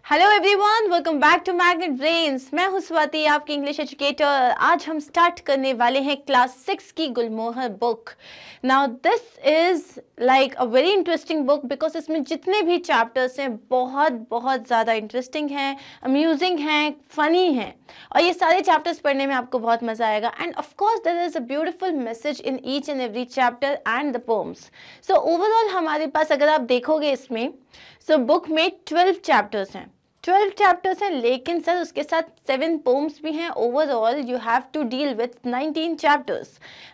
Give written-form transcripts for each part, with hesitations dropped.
Hello everyone, welcome back to magnet brains. मैं हूं स्वाति, आपकी इंग्लिश एजुकेटर। आज हम स्टार्ट करने वाले हैं क्लास 6 की Gulmohar book. Now this is like a very interesting book because इसमें जितने भी चैप्टर्स हैं बहुत ज़्यादा इंटरेस्टिंग हैं, अम्यूजिंग हैं, फनी हैं और ये सारे चैप्टर्स पढ़ने में आपको बहुत मज़ा आएगा। And of course there is a beautiful message in each and every chapter and the poems. So overall हमारे पास अगर आप देखोगे इसमें बुक में 12 चैप्टर्स हैं, 12 चैप्टर्स हैं, लेकिन सर उसके साथ 7 पोम्स भी हैं। Overall you have to deal with 19 chapters.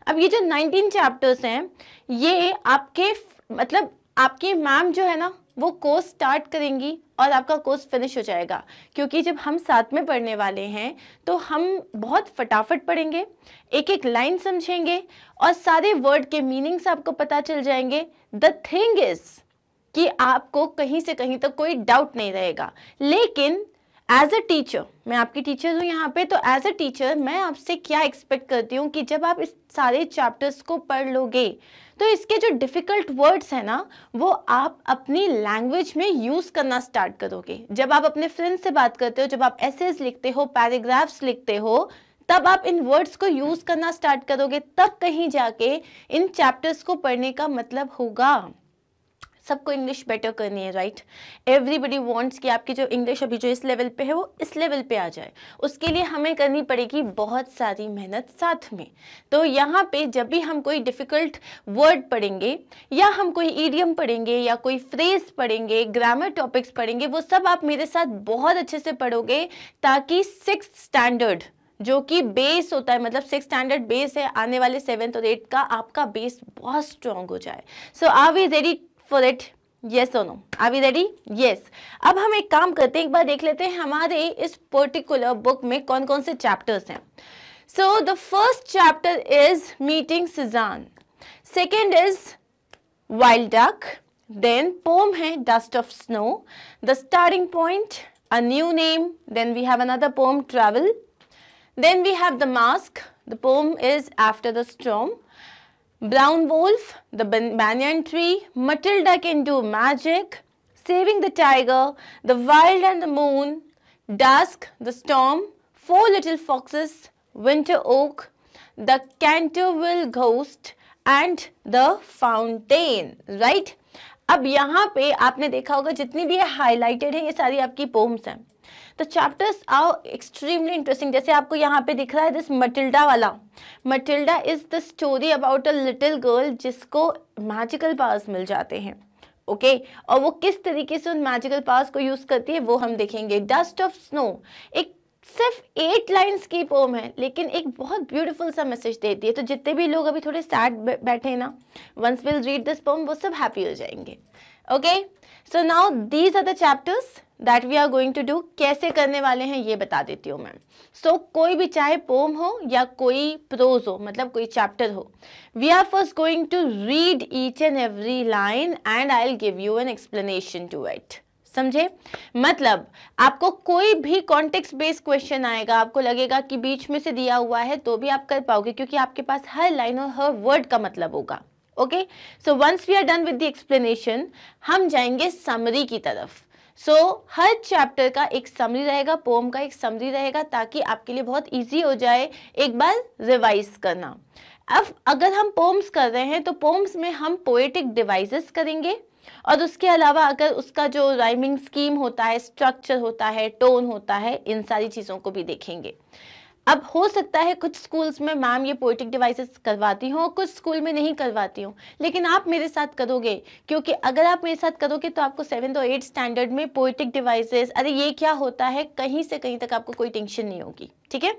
अब ये जो 19 चैप्टर्स हैं ये आपके मतलब आपकी मैम जो है ना वो कोर्स स्टार्ट करेंगी और आपका कोर्स फिनिश हो जाएगा, क्योंकि जब हम साथ में पढ़ने वाले हैं तो हम बहुत फटाफट पढ़ेंगे, एक एक लाइन समझेंगे और सारे वर्ड के मीनिंग्स आपको पता चल जाएंगे। द थिंग इज कि आपको कहीं से कहीं तक कोई डाउट नहीं रहेगा। लेकिन एज अ टीचर, मैं आपकी टीचर हूँ यहाँ पे, तो एज अ टीचर मैं आपसे क्या एक्सपेक्ट करती हूँ कि जब आप इस सारे चैप्टर्स को पढ़ लोगे तो इसके जो डिफ़िकल्ट वर्ड्स हैं ना वो आप अपनी लैंग्वेज में यूज़ करना स्टार्ट करोगे। जब आप अपने फ्रेंड्स से बात करते हो, जब आप एसेज लिखते हो, पैराग्राफ्स लिखते हो, तब आप इन वर्ड्स को यूज़ करना स्टार्ट करोगे, तब कहीं जाके इन चैप्टर्स को पढ़ने का मतलब होगा। सबको इंग्लिश बेटर करनी है, राइट? एवरीबडी वांट्स कि आपकी जो इंग्लिश अभी जो इस लेवल पे है वो इस लेवल पे आ जाए। उसके लिए हमें करनी पड़ेगी बहुत सारी मेहनत साथ में। तो यहाँ पे जब भी हम कोई डिफ़िकल्ट वर्ड पढ़ेंगे या हम कोई ईडियम पढ़ेंगे या कोई फ्रेज पढ़ेंगे, ग्रामर टॉपिक्स पढ़ेंगे, वो सब आप मेरे साथ बहुत अच्छे से पढ़ोगे ताकि 6th स्टैंडर्ड जो कि बेस होता है, मतलब 6th स्टैंडर्ड बेस है, आने वाले 7th और 8th का आपका बेस बहुत स्ट्रॉन्ग हो जाए। So are we ready for it? Yes or no? Are we ready? Yes. अब हम एक काम करते हैं, एक बार देख लेते हैं हमारे इस पर्टिकुलर बुक में कौन कौन से चैप्टर्स हैं। So the first chapter is meeting Suzanne. Second is wild duck. Then poem है dust of snow. The starting point, a new name. Then we have another poem, travel. Then we have the mask. The poem is after the storm. Brown wolf, the banyan tree, Matilda can do magic, saving the tiger, the wild and the moon, dusk, the storm, 4 little foxes, winter oak, the Canterville ghost and the fountain, right? अब यहाँ पे आपने देखा होगा जितनी भी highlighted है ये सारी आपकी पोम्स हैं। तो चैप्टर्स आर एक्सट्रीमली इंटरेस्टिंग। जैसे आपको यहाँ पे दिख रहा है दिस मटिल्डा वाला, Matilda is the story about a little girl जिसको मैजिकल पावर्स मिल जाते हैं, ओके और वो किस तरीके से उन मैजिकल पावर्स को यूज करती है वो हम देखेंगे। डस्ट ऑफ स्नो एक सिर्फ 8 लाइन्स की पोम है लेकिन एक बहुत ब्यूटीफुल सा मैसेज देती है। तो जितने भी लोग अभी थोड़े सैड बैठे हैं ना, once will read this poem वो सब हैप्पी हो जाएंगे। Okay, so now these are the chapters that we are going to do. कैसे करने वाले हैं ये बता देती हूँ मैं। सो कोई भी चाहे पोम हो या कोई प्रोज हो, मतलब कोई चैप्टर हो, we are first going to read each and every line and I will give you an explanation to it. समझे? मतलब आपको कोई भी कॉन्टेक्स्ट बेस्ड क्वेश्चन आएगा, आपको लगेगा कि बीच में से दिया हुआ है तो भी आप कर पाओगे क्योंकि आपके पास हर लाइन और हर वर्ड का मतलब होगा। Okay, so once we are done with the explanation हम जाएंगे समरी की तरफ। हर चैप्टर का एक समरी रहेगा, पोम का एक समरी रहेगा ताकि आपके लिए बहुत इजी हो जाए एक बार रिवाइज करना। अब अगर हम पोम्स कर रहे हैं तो पोम्स में हम पोएटिक डिवाइसेस करेंगे और उसके अलावा अगर उसका जो राइमिंग स्कीम होता है, स्ट्रक्चर होता है, टोन होता है, इन सारी चीज़ों को भी देखेंगे। अब हो सकता है कुछ स्कूल्स में मैम ये पोएटिक डिवाइसेस करवाती हों, कुछ स्कूल में नहीं करवाती हों, लेकिन आप मेरे साथ करोगे क्योंकि अगर आप मेरे साथ करोगे तो आपको 7th और 8th स्टैंडर्ड में पोएटिक डिवाइसेस, अरे ये क्या होता है, कहीं से कहीं तक आपको कोई टेंशन नहीं होगी। ठीक है?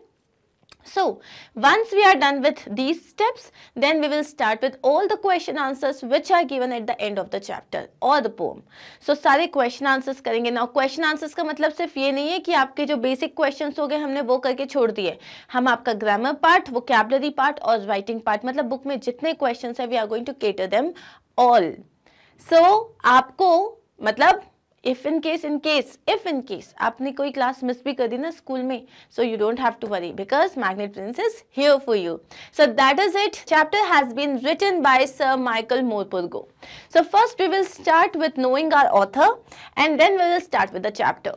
So once we are done with these steps, then we will start with all the question answers which are given at the end of the chapter or the poem. So सारे question answers करेंगे। Now question answers का मतलब सिर्फ ये नहीं है कि आपके जो basic questions हो गए हमने वो करके छोड़ दिए। हम आपका grammar part, vocabulary part और writing part, मतलब book में जितने questions है we are going to cater them all. So आपको मतलब if in case आपने कोई क्लास मिस भी कर दी ना स्कूल में, so you don't have to worry because Magnet Prince is here for you. So that is it. Chapter has been written by Sir Michael Morpurgo. So first we will start with knowing our author and then we will start with the chapter.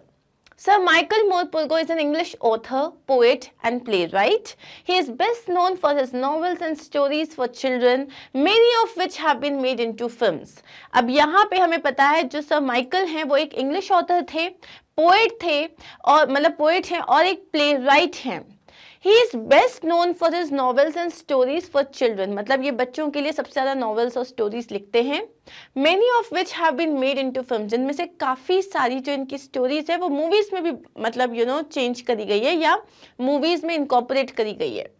Sir Michael Morpurgo is an English author, poet and playwright. He is best known for his novels and stories for children, many of which have been made into films. अब यहाँ पे हमें पता है जो sir Michael हैं वो एक इंग्लिश ऑथर थे, पोएट थे और मतलब पोएट हैं और एक प्लेराइट हैं. He is best known for his novels and stories for children. मतलब ये बच्चों के लिए सबसे ज़्यादा novels और stories लिखते हैं. Many of which have been made into films. जिनमें से काफ़ी सारी जो इनकी stories है वो movies में भी मतलब change करी गई है या movies में incorporate करी गई है.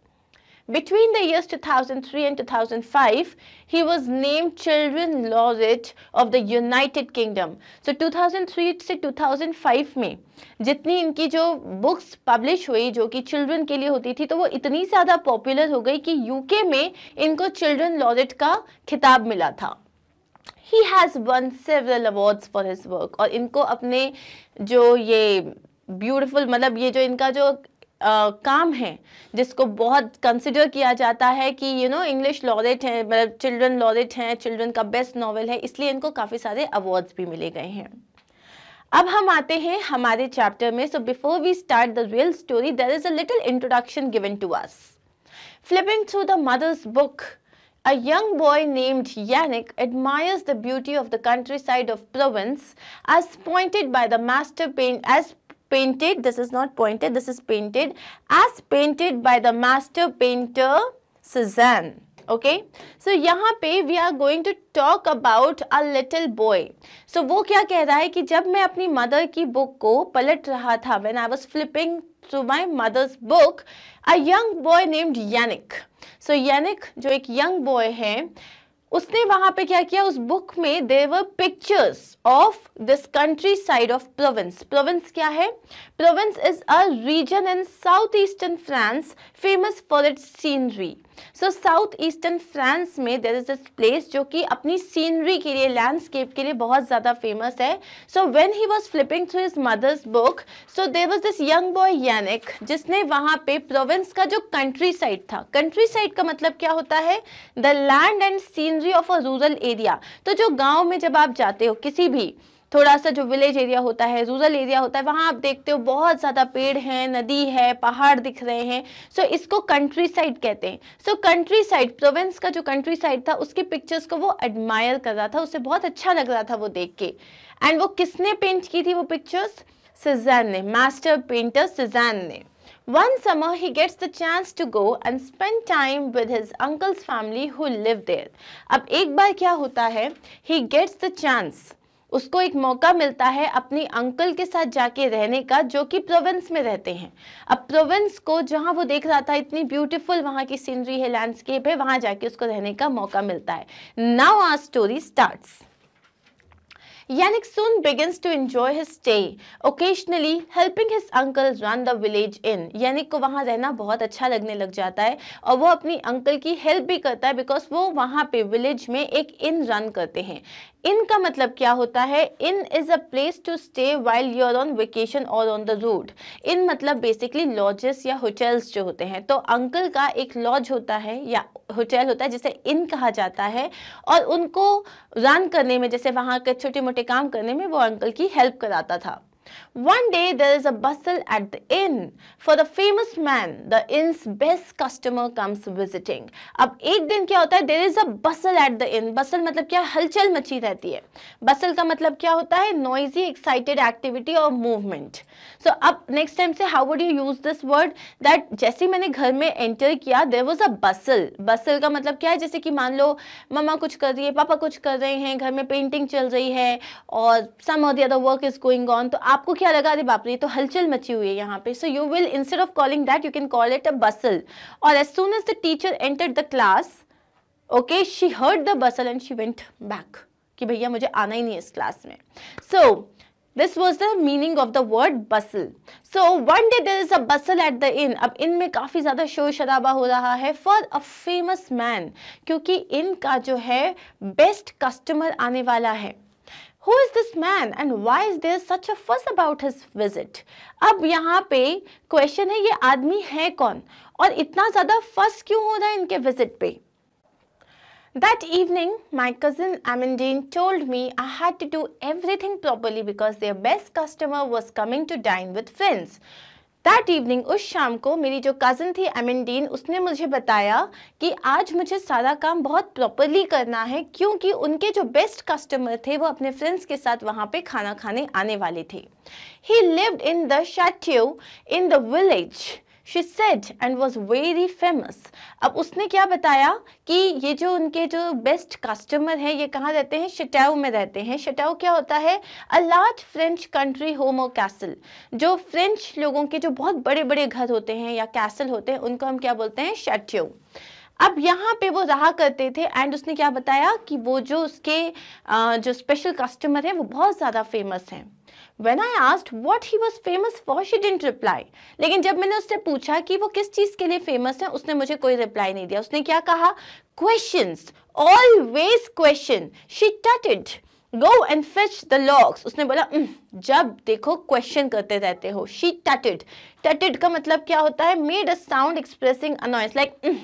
Between the years 2003 and 2005, he was named Children Laureate of the United Kingdom. So 2003 से 2005 में जितनी इनकी जो बुक्स पब्लिश हुई जो कि चिल्ड्रन के लिए होती थी तो वो इतनी ज़्यादा पॉपुलर हो गई कि यूके में इनको चिल्ड्रन लॉरेट का खिताब मिला था. He has won several awards for his work. और इनको अपने जो ये ब्यूटीफुल मतलब ये जो इनका जो काम है जिसको बहुत कंसिडर किया जाता है कि इंग्लिश लॉरेट है मतलब चिल्ड्रन लॉरेट हैं, चिल्ड्रन का बेस्ट नॉवेल है, इसलिए इनको काफ़ी सारे अवार्ड्स भी मिले गए हैं. अब हम आते हैं हमारे चैप्टर में. So before we start the real story there is a little introduction given to us. Flipping through the mother's book, a young boy named Yannick admires the beauty of the countryside of Provence as painted by the master by the master painter Cézanne. Okay, so यहाँ पे we are going to talk about a little boy. So वो क्या कह रहा है कि जब मैं अपनी मदर की बुक को पलट रहा था, when I was flipping through my mother's book, a young boy named Yannick. So Yannick जो एक young boy है उसने वहां पे क्या किया, उस बुक में there were pictures of this countryside of province. Province क्या है? Province is a region in south eastern France famous for its scenery. So south eastern France में देयर इज दिस प्लेस जो कि अपनी scenery के लिए, landscape के लिए बहुत ज़्यादा फेमस है. So when he was flipping through his mother's book, so there was this young boy Yannick जिसने वहाँ पे प्रोविंस का जो कंट्री साइड था, कंट्री साइड का मतलब क्या होता है? The land and scenery of a rural area. तो जो गाँव में जब आप जाते हो, किसी भी थोड़ा सा जो विलेज एरिया होता है, रूरल एरिया होता है, वहाँ आप देखते हो बहुत ज़्यादा पेड़ हैं, नदी है, पहाड़ दिख रहे हैं. सो इसको कंट्री साइड कहते हैं. सो कंट्री साइड, प्रोविंस का जो कंट्री साइड था उसके पिक्चर्स को वो एडमायर कर रहा था, उसे बहुत अच्छा लग रहा था वो देख के. एंड वो किसने पेंट की थी वो पिक्चर्स? Cézanne ने, मास्टर पेंटर Cézanne ने. One summer he gets the chance to go and spend time with his uncle's family who live there. अब एक बार क्या होता है, he gets the chance, उसको एक मौका मिलता है अपनी अंकल के साथ जाके रहने का जो कि प्रोविंस में रहते हैं. अब प्रोविंस को जहाँ वो देख रहा था इतनी ब्यूटीफुल वहाँ की सीनरी है, लैंडस्केप है, वहाँ जाके उसको रहने का मौका मिलता है. Now our story starts. Yannick soon begins to enjoy his stay, occasionally helping his uncle run the village inn. Yannick को वहाँ रहना बहुत अच्छा लगने लग जाता है और वो अपनी अंकल की हेल्प भी करता है बिकॉज वो वहाँ पे विलेज में एक इन रन करते हैं. इन का मतलब क्या होता है? Inn is a place to stay while you are on vacation or on the road. Inn मतलब बेसिकली लॉजेस या होटल्स जो होते हैं. तो अंकल का एक लॉज होता है या होटल होता है जिसे इन कहा जाता है और उनको रन करने में, जैसे वहाँ के छोटे मोटे काम करने में वो अंकल की हेल्प कराता था. One day there is a bustle at the inn for the famous man. The inn's best customer comes visiting. अब एक दिन क्या होता है? There is a bustle at the inn. Bustle मतलब क्या? हलचल मची रहती है. Bustle का मतलब क्या होता है? Noisy, excited activity or movement. So अब next time से how would you use this word? That जैसे मैंने घर में enter किया, there was a bustle. Bustle का मतलब क्या है? जैसे कि मान लो मम्मा कुछ कर रही है, पापा कुछ कर रहे हैं, घर में पेंटिंग चल रही है और some or the other work is going on. तो आपको क्या लगा? अरे बाप रे, तो हलचल मची हुई है यहाँ पे. So you will, instead of calling that, you can call it a bustle. और as soon as the teacher entered the class, okay, she heard the bustle and she went back कि भैया मुझे आना ही नहीं है इस क्लास में. So this was the meaning of the word bustle. So one day there is a bustle at the inn. अब इन में काफी ज्यादा शोर शराबा हो रहा है for a famous man, क्योंकि इन का जो है बेस्ट कस्टमर आने वाला है. Who is this man and why is there such a fuss about his visit? अब यहाँ पे क्वेश्चन है, ये आदमी है कौन और इतना ज़्यादा फस क्यों हो रहा है इनके विजिट पे? That evening, my cousin Amandine told me I had to do everything properly because their best customer was coming to dine with friends. That evening, उस शाम को मेरी जो कज़न थी एमेंडीन, उसने मुझे बताया कि आज मुझे सारा काम बहुत प्रॉपरली करना है क्योंकि उनके जो बेस्ट कस्टमर थे वो अपने फ्रेंड्स के साथ वहाँ पे खाना खाने आने वाले थे. He lived in the chateau in the village, she said, and was very famous. अब उसने क्या बताया कि ये जो उनके जो बेस्ट कस्टमर हैं ये कहाँ रहते हैं? शटाउ में रहते हैं. शटाउ क्या होता है? A large French country home और कैसल. जो फ्रेंच लोगों के जो बहुत बड़े बड़े घर होते हैं या कैसल होते हैं उनको हम क्या बोलते हैं? शटाउ. अब यहाँ पे वो रहा करते थे एंड उसने क्या बताया कि वो जो उसके जो स्पेशल कस्टमर है वो बहुत ज़्यादा फेमस हैं. When I asked what he was famous for, she didn't reply. लेकिन जब मैंने उससे पूछा कि वो किस चीज़ के लिए फेमस है, उसने मुझे कोई रिप्लाई नहीं दिया. उसने क्या कहा? Questions, always question. She tutted. Go and fetch the logs. उसने बोला जब देखो क्वेश्चन करते रहते हो. She tutted. Tutted का मतलब क्या होता है? Made a sound expressing annoyance. Like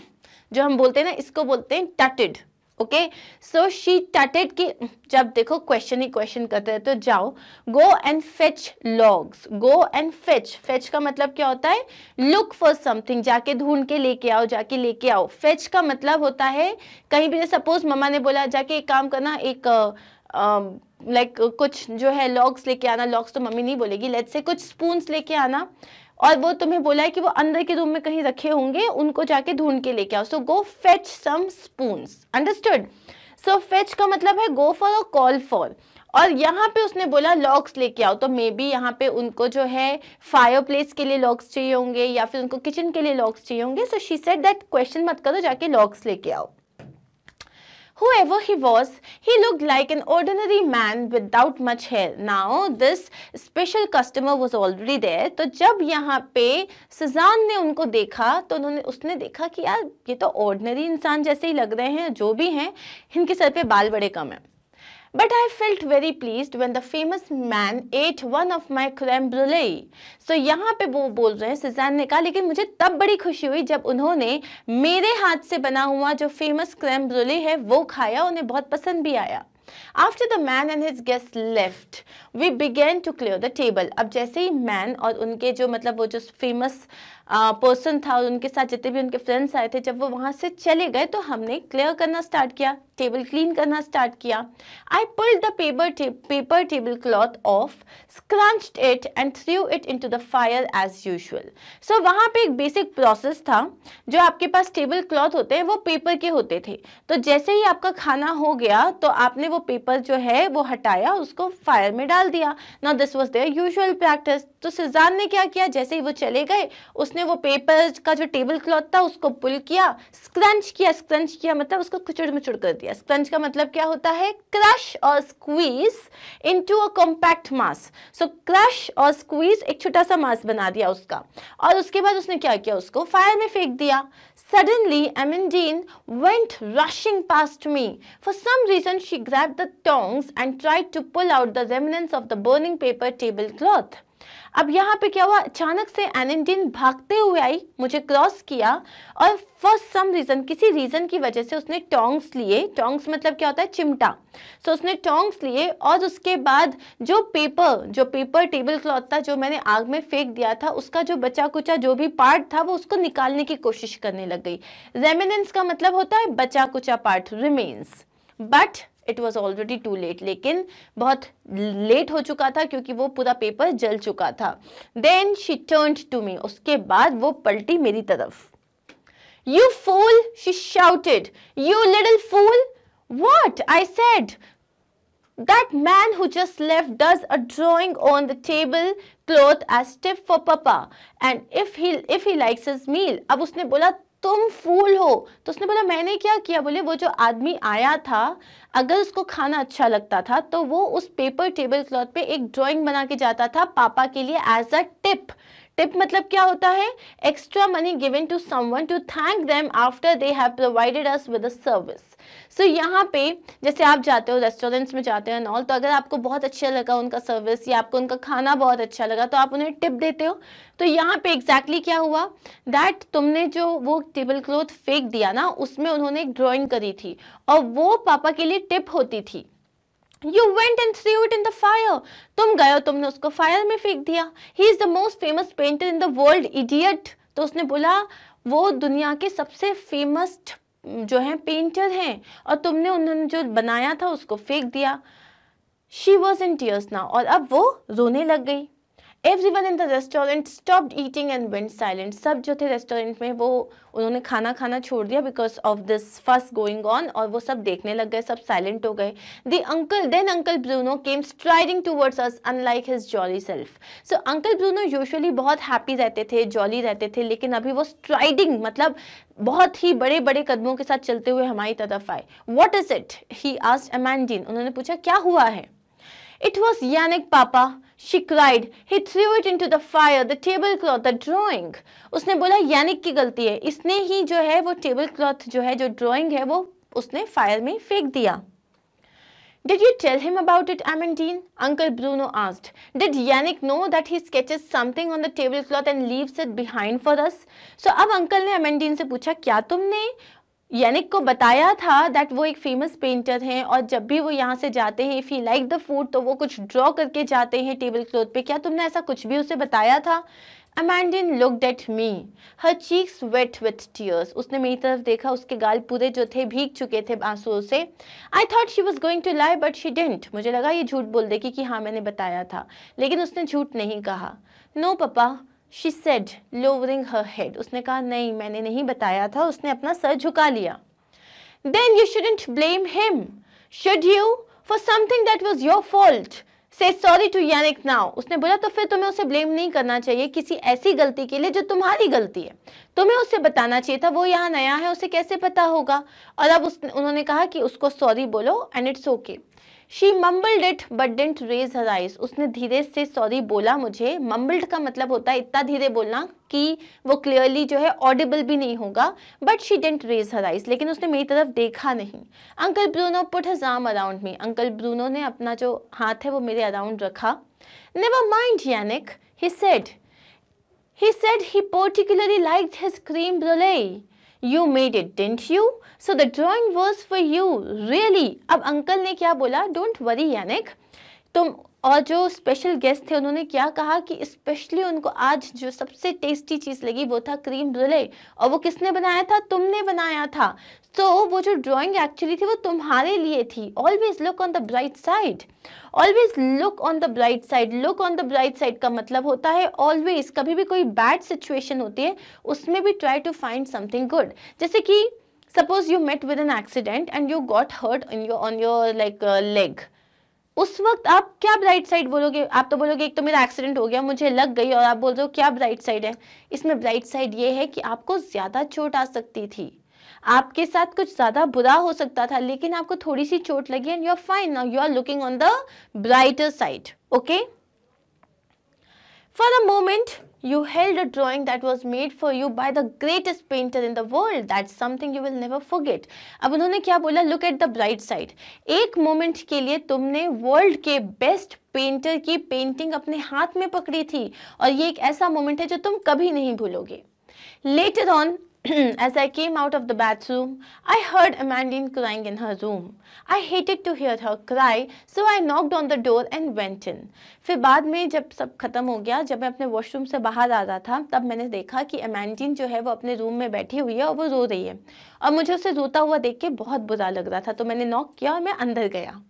जो हम बोलते हैं ना, इसको बोलते हैं tutted. ओके, सो शी टटेड कि जब देखो क्वेश्चन ही क्वेश्चन करते हैं तो जाओ. Go and fetch logs. Go and fetch. Fetch का मतलब क्या होता है? Look for something. जाके ढूंढ के लेके आओ, जाके लेके आओ. फेच का मतलब होता है कहीं भी, सपोज मम्मा ने बोला जाके एक काम करना, एक लाइक कुछ जो है लॉग्स लेके आना. लॉग्स तो मम्मी नहीं बोलेगी. लेट्स से कुछ स्पून्स लेके आना और वो तुम्हें बोला है कि वो अंदर के रूम में कहीं रखे होंगे, उनको जाके ढूंढ के लेके आओ. सो गो फेच सम स्पून्स. अंडरस्टूड? सो फेच का मतलब है गो फॉर और कॉल फॉर. और यहाँ पे उसने बोला लॉग्स लेके आओ, तो मे बी यहाँ पे उनको जो है फायर प्लेस के लिए लॉग्स चाहिए होंगे या फिर उनको किचन के लिए लॉग्स चाहिए होंगे. So she said that question मत करो, जाके लॉग्स लेके आओ. Whoever he was, he looked like an ordinary man without much hair. Now, this special customer was already there. तो जब यहाँ पे सुजान ने उनको देखा तो उसने देखा कि यार ये तो ordinary इंसान जैसे ही लग रहे हैं, जो भी हैं, इनके सर पे बाल बड़े कम हैं. But I felt very pleased when the famous man ate one of my crème brûlée. So यहाँ पे वो बोल रहे हैं, सुजान ने कहा, लेकिन मुझे तब बड़ी खुशी हुई जब उन्होंने मेरे हाथ से बना हुआ जो फेमस crème brûlée है वो खाया, उन्हें बहुत पसंद भी आया. After the man and his guests left, we began to clear the table. अब जैसे ही मैन और उनके जो मतलब वो जो फेमस पर्सन था और उनके साथ जितने भी उनके फ्रेंड्स आए थे, जब वो वहाँ से चले गए तो हमने क्लियर करना स्टार्ट किया, टेबल क्लीन करना स्टार्ट किया. I pulled the paper tablecloth off, scrunched it and threw it into the fire as usual. So वहाँ पे एक बेसिक प्रोसेस था. जो आपके पास टेबल क्लॉथ होते हैं वो पेपर के होते थे, तो जैसे ही आपका खाना हो गया तो आपने वो पेपर जो है वो हटाया, उसको फायर में डाल दिया. Now this was their usual practice. तो सुजान ने क्या किया, जैसे ही वो चले गए उसने वो पेपर का जो टेबल क्लॉथ था उसको पुल किया, स्क्रंच किया. स्क्रंच किया मतलब उसको कुचड़ मुचड़ कर दिया. स्क्रंच का मतलब क्या होता है? क्रश और squeeze into a compact mass. So crush और स्क्वीज, एक छोटा सा मास बना दिया उसका, और उसके बाद उसने क्या किया, उसको फायर में फेंक दिया. Suddenly, Amandine went rushing past me. For some reason, she grabbed the tongs and tried to pull out the remnants of the burning paper tablecloth. अब यहाँ पे क्या हुआ, अचानक से एमेंडीन भागते हुए आई, मुझे क्रॉस किया और फॉर सम रीजन, किसी रीजन की वजह से उसने टोंग्स लिए. टोंग्स मतलब क्या होता है? चिमटा. सो उसने टोंग्स लिए और उसके बाद जो पेपर टेबल क्लॉथ था जो मैंने आग में फेंक दिया था, उसका जो बचा कुचा जो भी पार्ट था वो उसको निकालने की कोशिश करने लग गई. रेमिनेंस का मतलब होता है बचा कुचा part, remains. But it was already too late. लेकिन बहुत लेट हो चुका था क्योंकि वो पूरा पेपर जल चुका था. Then she turned to me. उसके बाद वो पलटी मेरी तरफ. You fool, she shouted. You little fool. What? I said. That man who just left does a drawing on the table cloth as tip for Papa, and if he likes his meal. अब उसने बोला तुम फूल हो. तो उसने बोला मैंने क्या किया? बोले वो जो आदमी आया था, अगर उसको खाना अच्छा लगता था तो वो उस पेपर टेबल क्लॉथ पे एक ड्राइंग बना के जाता था पापा के लिए एज अ टिप. टिप मतलब क्या होता है? Extra money given to someone to thank them after they have provided us with a service. So यहाँ पे जैसे आप जाते हो रेस्टोरेंट्स में जाते हो ऑल, तो अगर आपको बहुत अच्छा लगा उनका सर्विस या आपको उनका खाना बहुत अच्छा लगा तो आप उन्हें टिप देते हो। तो यहाँ पे एग्जैक्टली क्या हुआ, दैट तुमने जो वो टेबल क्लॉथ फेंक दिया ना, उसमें उन्होंने एक ड्राइंग करी थी और वो पापा के लिए टिप होती थी। You went and threw it in the fire. तुम गए और तुमने उसको फायर में फेंक दिया। He is the most famous painter in the world, idiot. तो उसने बोला वो दुनिया के सबसे फेमस जो है पेंटर हैं और तुमने उन्होंने जो बनाया था उसको फेंक दिया। She was in tears now, और अब वो रोने लग गई। Everyone in the restaurant stopped eating and went silent. सब जो थे रेस्टोरेंट में वो उन्होंने खाना खाना छोड़ दिया because of this fuss going on, और वो सब देखने लग गए, सब साइलेंट हो गए। Then Uncle Bruno came striding towards us unlike his jolly self. So Uncle Bruno usually बहुत happy रहते थे, jolly रहते थे, लेकिन अभी वो striding मतलब बहुत ही बड़े बड़े कदमों के साथ चलते हुए हमारी तरफ आए। What is it? He asked Amandine. उन्होंने पूछा क्या हुआ है? It was Yannick, Papa. She cried. He threw it into the fire. The tablecloth, the drawing. उसने बोला यानिक की गलती है, इसने ही जो है वो टेबल क्लॉथ जो है, जो ड्राइंग है, वो उसने फायर में फेंक दिया। Did you tell him about it, Amandine? Uncle Bruno asked. Did Yannick know that he sketches something on the tablecloth and leaves it behind for us? So अब अंकल ने अमेंडीन से पूछा क्या तुमने यानिक को बताया था दैट वो एक फेमस पेंटर हैं और जब भी वो यहाँ से जाते हैं if he like the food तो वो कुछ ड्रॉ करके जाते हैं टेबल क्लॉथ पे, क्या तुमने ऐसा कुछ भी उसे बताया था? Amandine looked at me. Her cheeks wet with tears. उसने मेरी तरफ देखा, उसके गाल पूरे जो थे भीग चुके थे आंसुओं से। I thought she was going to lie but she didn't. मुझे लगा ये झूठ बोल देगी कि हाँ मैंने बताया था, लेकिन उसने झूठ नहीं कहा। No पापा, she said, lowering her head. उसने कहा नहीं मैंने नहीं बताया था, उसने अपना सर झुका लिया। Then you shouldn't blame him, should you, for something that was your fault. Say sorry to Yannick now. उसने बोला तो फिर तुम्हें उसे ब्लेम नहीं करना चाहिए किसी ऐसी गलती के लिए जो तुम्हारी गलती है, तुम्हें उसे बताना चाहिए था, वो यहाँ नया है उसे कैसे पता होगा। और अब उन्होंने कहा कि उसको सॉरी बोलो and it's okay. She mumbled it but didn't raise her eyes. उसने धीरे से सॉरी बोला मुझे। mumbled का मतलब होता है इतना धीरे बोलना कि वो क्लियरली जो है ऑडिबल भी नहीं होगा। But she didn't raise her eyes. लेकिन उसने मेरी तरफ देखा नहीं। Uncle Bruno put his arm around me. Uncle Bruno ने अपना जो हाथ है वो मेरे अराउंड रखा। Never mind, Yannick, he said. He said he particularly liked his creme brulee. You made it, didn't you? So the drawing was for you, really? अब uncle ने क्या बोला? Don't worry, Yannick. तुम और जो स्पेशल गेस्ट थे उन्होंने क्या कहा कि स्पेशली उनको आज जो सबसे टेस्टी चीज़ लगी वो था क्रीम ब्रूले, और वो किसने बनाया था? तुमने बनाया था। तो वो जो ड्राइंग एक्चुअली थी वो तुम्हारे लिए थी। Always look on the bright side, always look on the bright side. Look on the bright side का मतलब होता है ऑलवेज, कभी भी कोई बैड सिचुएशन होती है उसमें भी try to find something good. जैसे कि suppose you met with an accident and you got hurt on your like leg, उस वक्त आप क्या ब्राइट साइड बोलोगे? आप तो बोलोगे एक तो मेरा एक्सीडेंट हो गया, मुझे लग गई, और आप बोल रहे हो क्या ब्राइट साइड है? इसमें ब्राइट साइड ये है कि आपको ज़्यादा चोट आ सकती थी, आपके साथ कुछ ज़्यादा बुरा हो सकता था, लेकिन आपको थोड़ी सी चोट लगी and you are fine now, you are looking on the brighter side. Okay, for a moment you held a drawing that was made for you by the greatest painter in the world. That's something you will never forget. अब उन्होंने क्या बोला? Look at the bright side. एक moment के लिए तुमने world के best painter की पेंटिंग अपने हाथ में पकड़ी थी, और ये एक ऐसा मोमेंट है जो तुम कभी नहीं भूलोगे। Later on, as I came out of the bathroom, I heard Amandine crying in her room. I hated to hear her cry, so I knocked on the door and went in. फिर बाद में जब सब खत्म हो गया, जब मैं अपने वॉशरूम से बाहर आ रहा था, तब मैंने देखा कि अमेंडीन जो है वो अपने रूम में बैठी हुई है और वो रो रही है, और मुझे उसे रोता हुआ देख के बहुत बुरा लग रहा था, तो मैंने नॉक किया और मैं अंदर गया।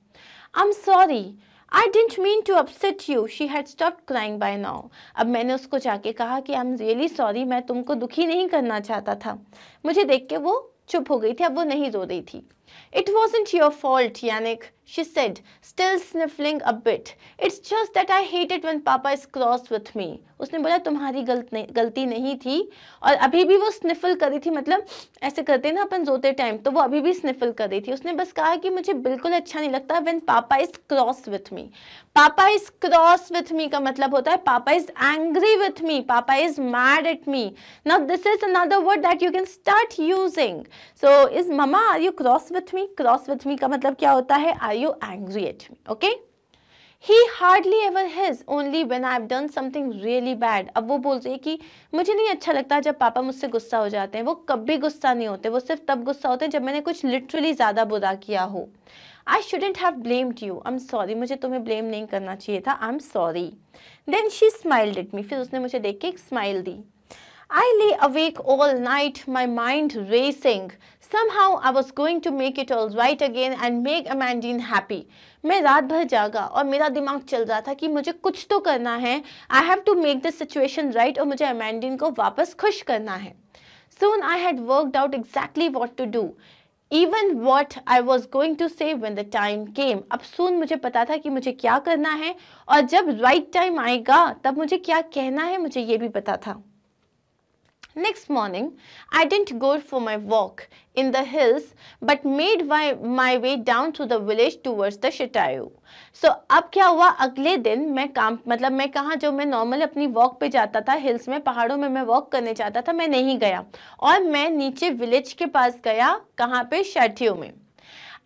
I'm sorry. I didn't mean to upset you. She had stopped crying by now. अब मैंने उसको जाके कहा कि I'm really sorry, मैं तुमको दुखी नहीं करना चाहता था। मुझे देख के वो चुप हो गई थी, अब वो नहीं रो रही थी। It wasn't your fault, Yannick, she said, still sniffling a bit. It's just that I hate it when Papa is cross with me. उसने बोला तुम्हारी गलती नहीं थी, और अभी भी वो स्निफल कर रही थी, मतलब ऐसे करते ना अपन रोते टाइम, तो वो अभी भी स्निफल कर रही थी. उसने बस कहा कि मुझे बिल्कुल अच्छा नहीं लगता when Papa is cross with me. Papa is cross with me का मतलब होता है Papa is angry with me, Papa is mad at me. Now this is another word that you can start using. So is Mama, are you cross with me? Cross with me का मतलब क्या होता है? Are you angry at me? Okay? He hardly ever is, only when I've done something really bad. अब वो बोल रही है कि मुझे नहीं अच्छा लगता जब पापा मुझसे गुस्सा हो जाते हैं. वो कभी गुस्सा नहीं होते, वो सिर्फ तब गुस्सा होते हैं जब मैंने कुछ लिटरली ज़्यादा बुरा किया हो. I shouldn't have blamed you. I'm sorry. मुझे तुम्हें ब्लेम नहीं करना चाहिए था. I'm sorry. Then she smiled at me. फिर उसने मुझे देख के एक smile the. I lay awake all night, my mind racing. Somehow I was going to make it all right again and make Amandine happy. मैं रात भर जागा और मेरा दिमाग चल रहा था कि मुझे कुछ तो करना है. I have to make the situation right और मुझे अमेंडिन को वापस खुश करना है. Soon I had worked out exactly what to do. Even what I was going to say when the time came. अब soon मुझे पता था कि मुझे क्या करना है, और जब right time आएगा तब मुझे क्या कहना है मुझे ये भी पता था. Next morning, I didn't go for my walk in the hills, but made my way down through the village towards the Shitayu. So अब क्या हुआ, अगले दिन मैं कहाँ, जो मैं नॉर्मल अपनी वॉक पे जाता था हिल्स में, पहाड़ों में मैं वॉक करने जाता था, मैं नहीं गया और मैं नीचे विलेज के पास गया. कहाँ पे? शटायू में.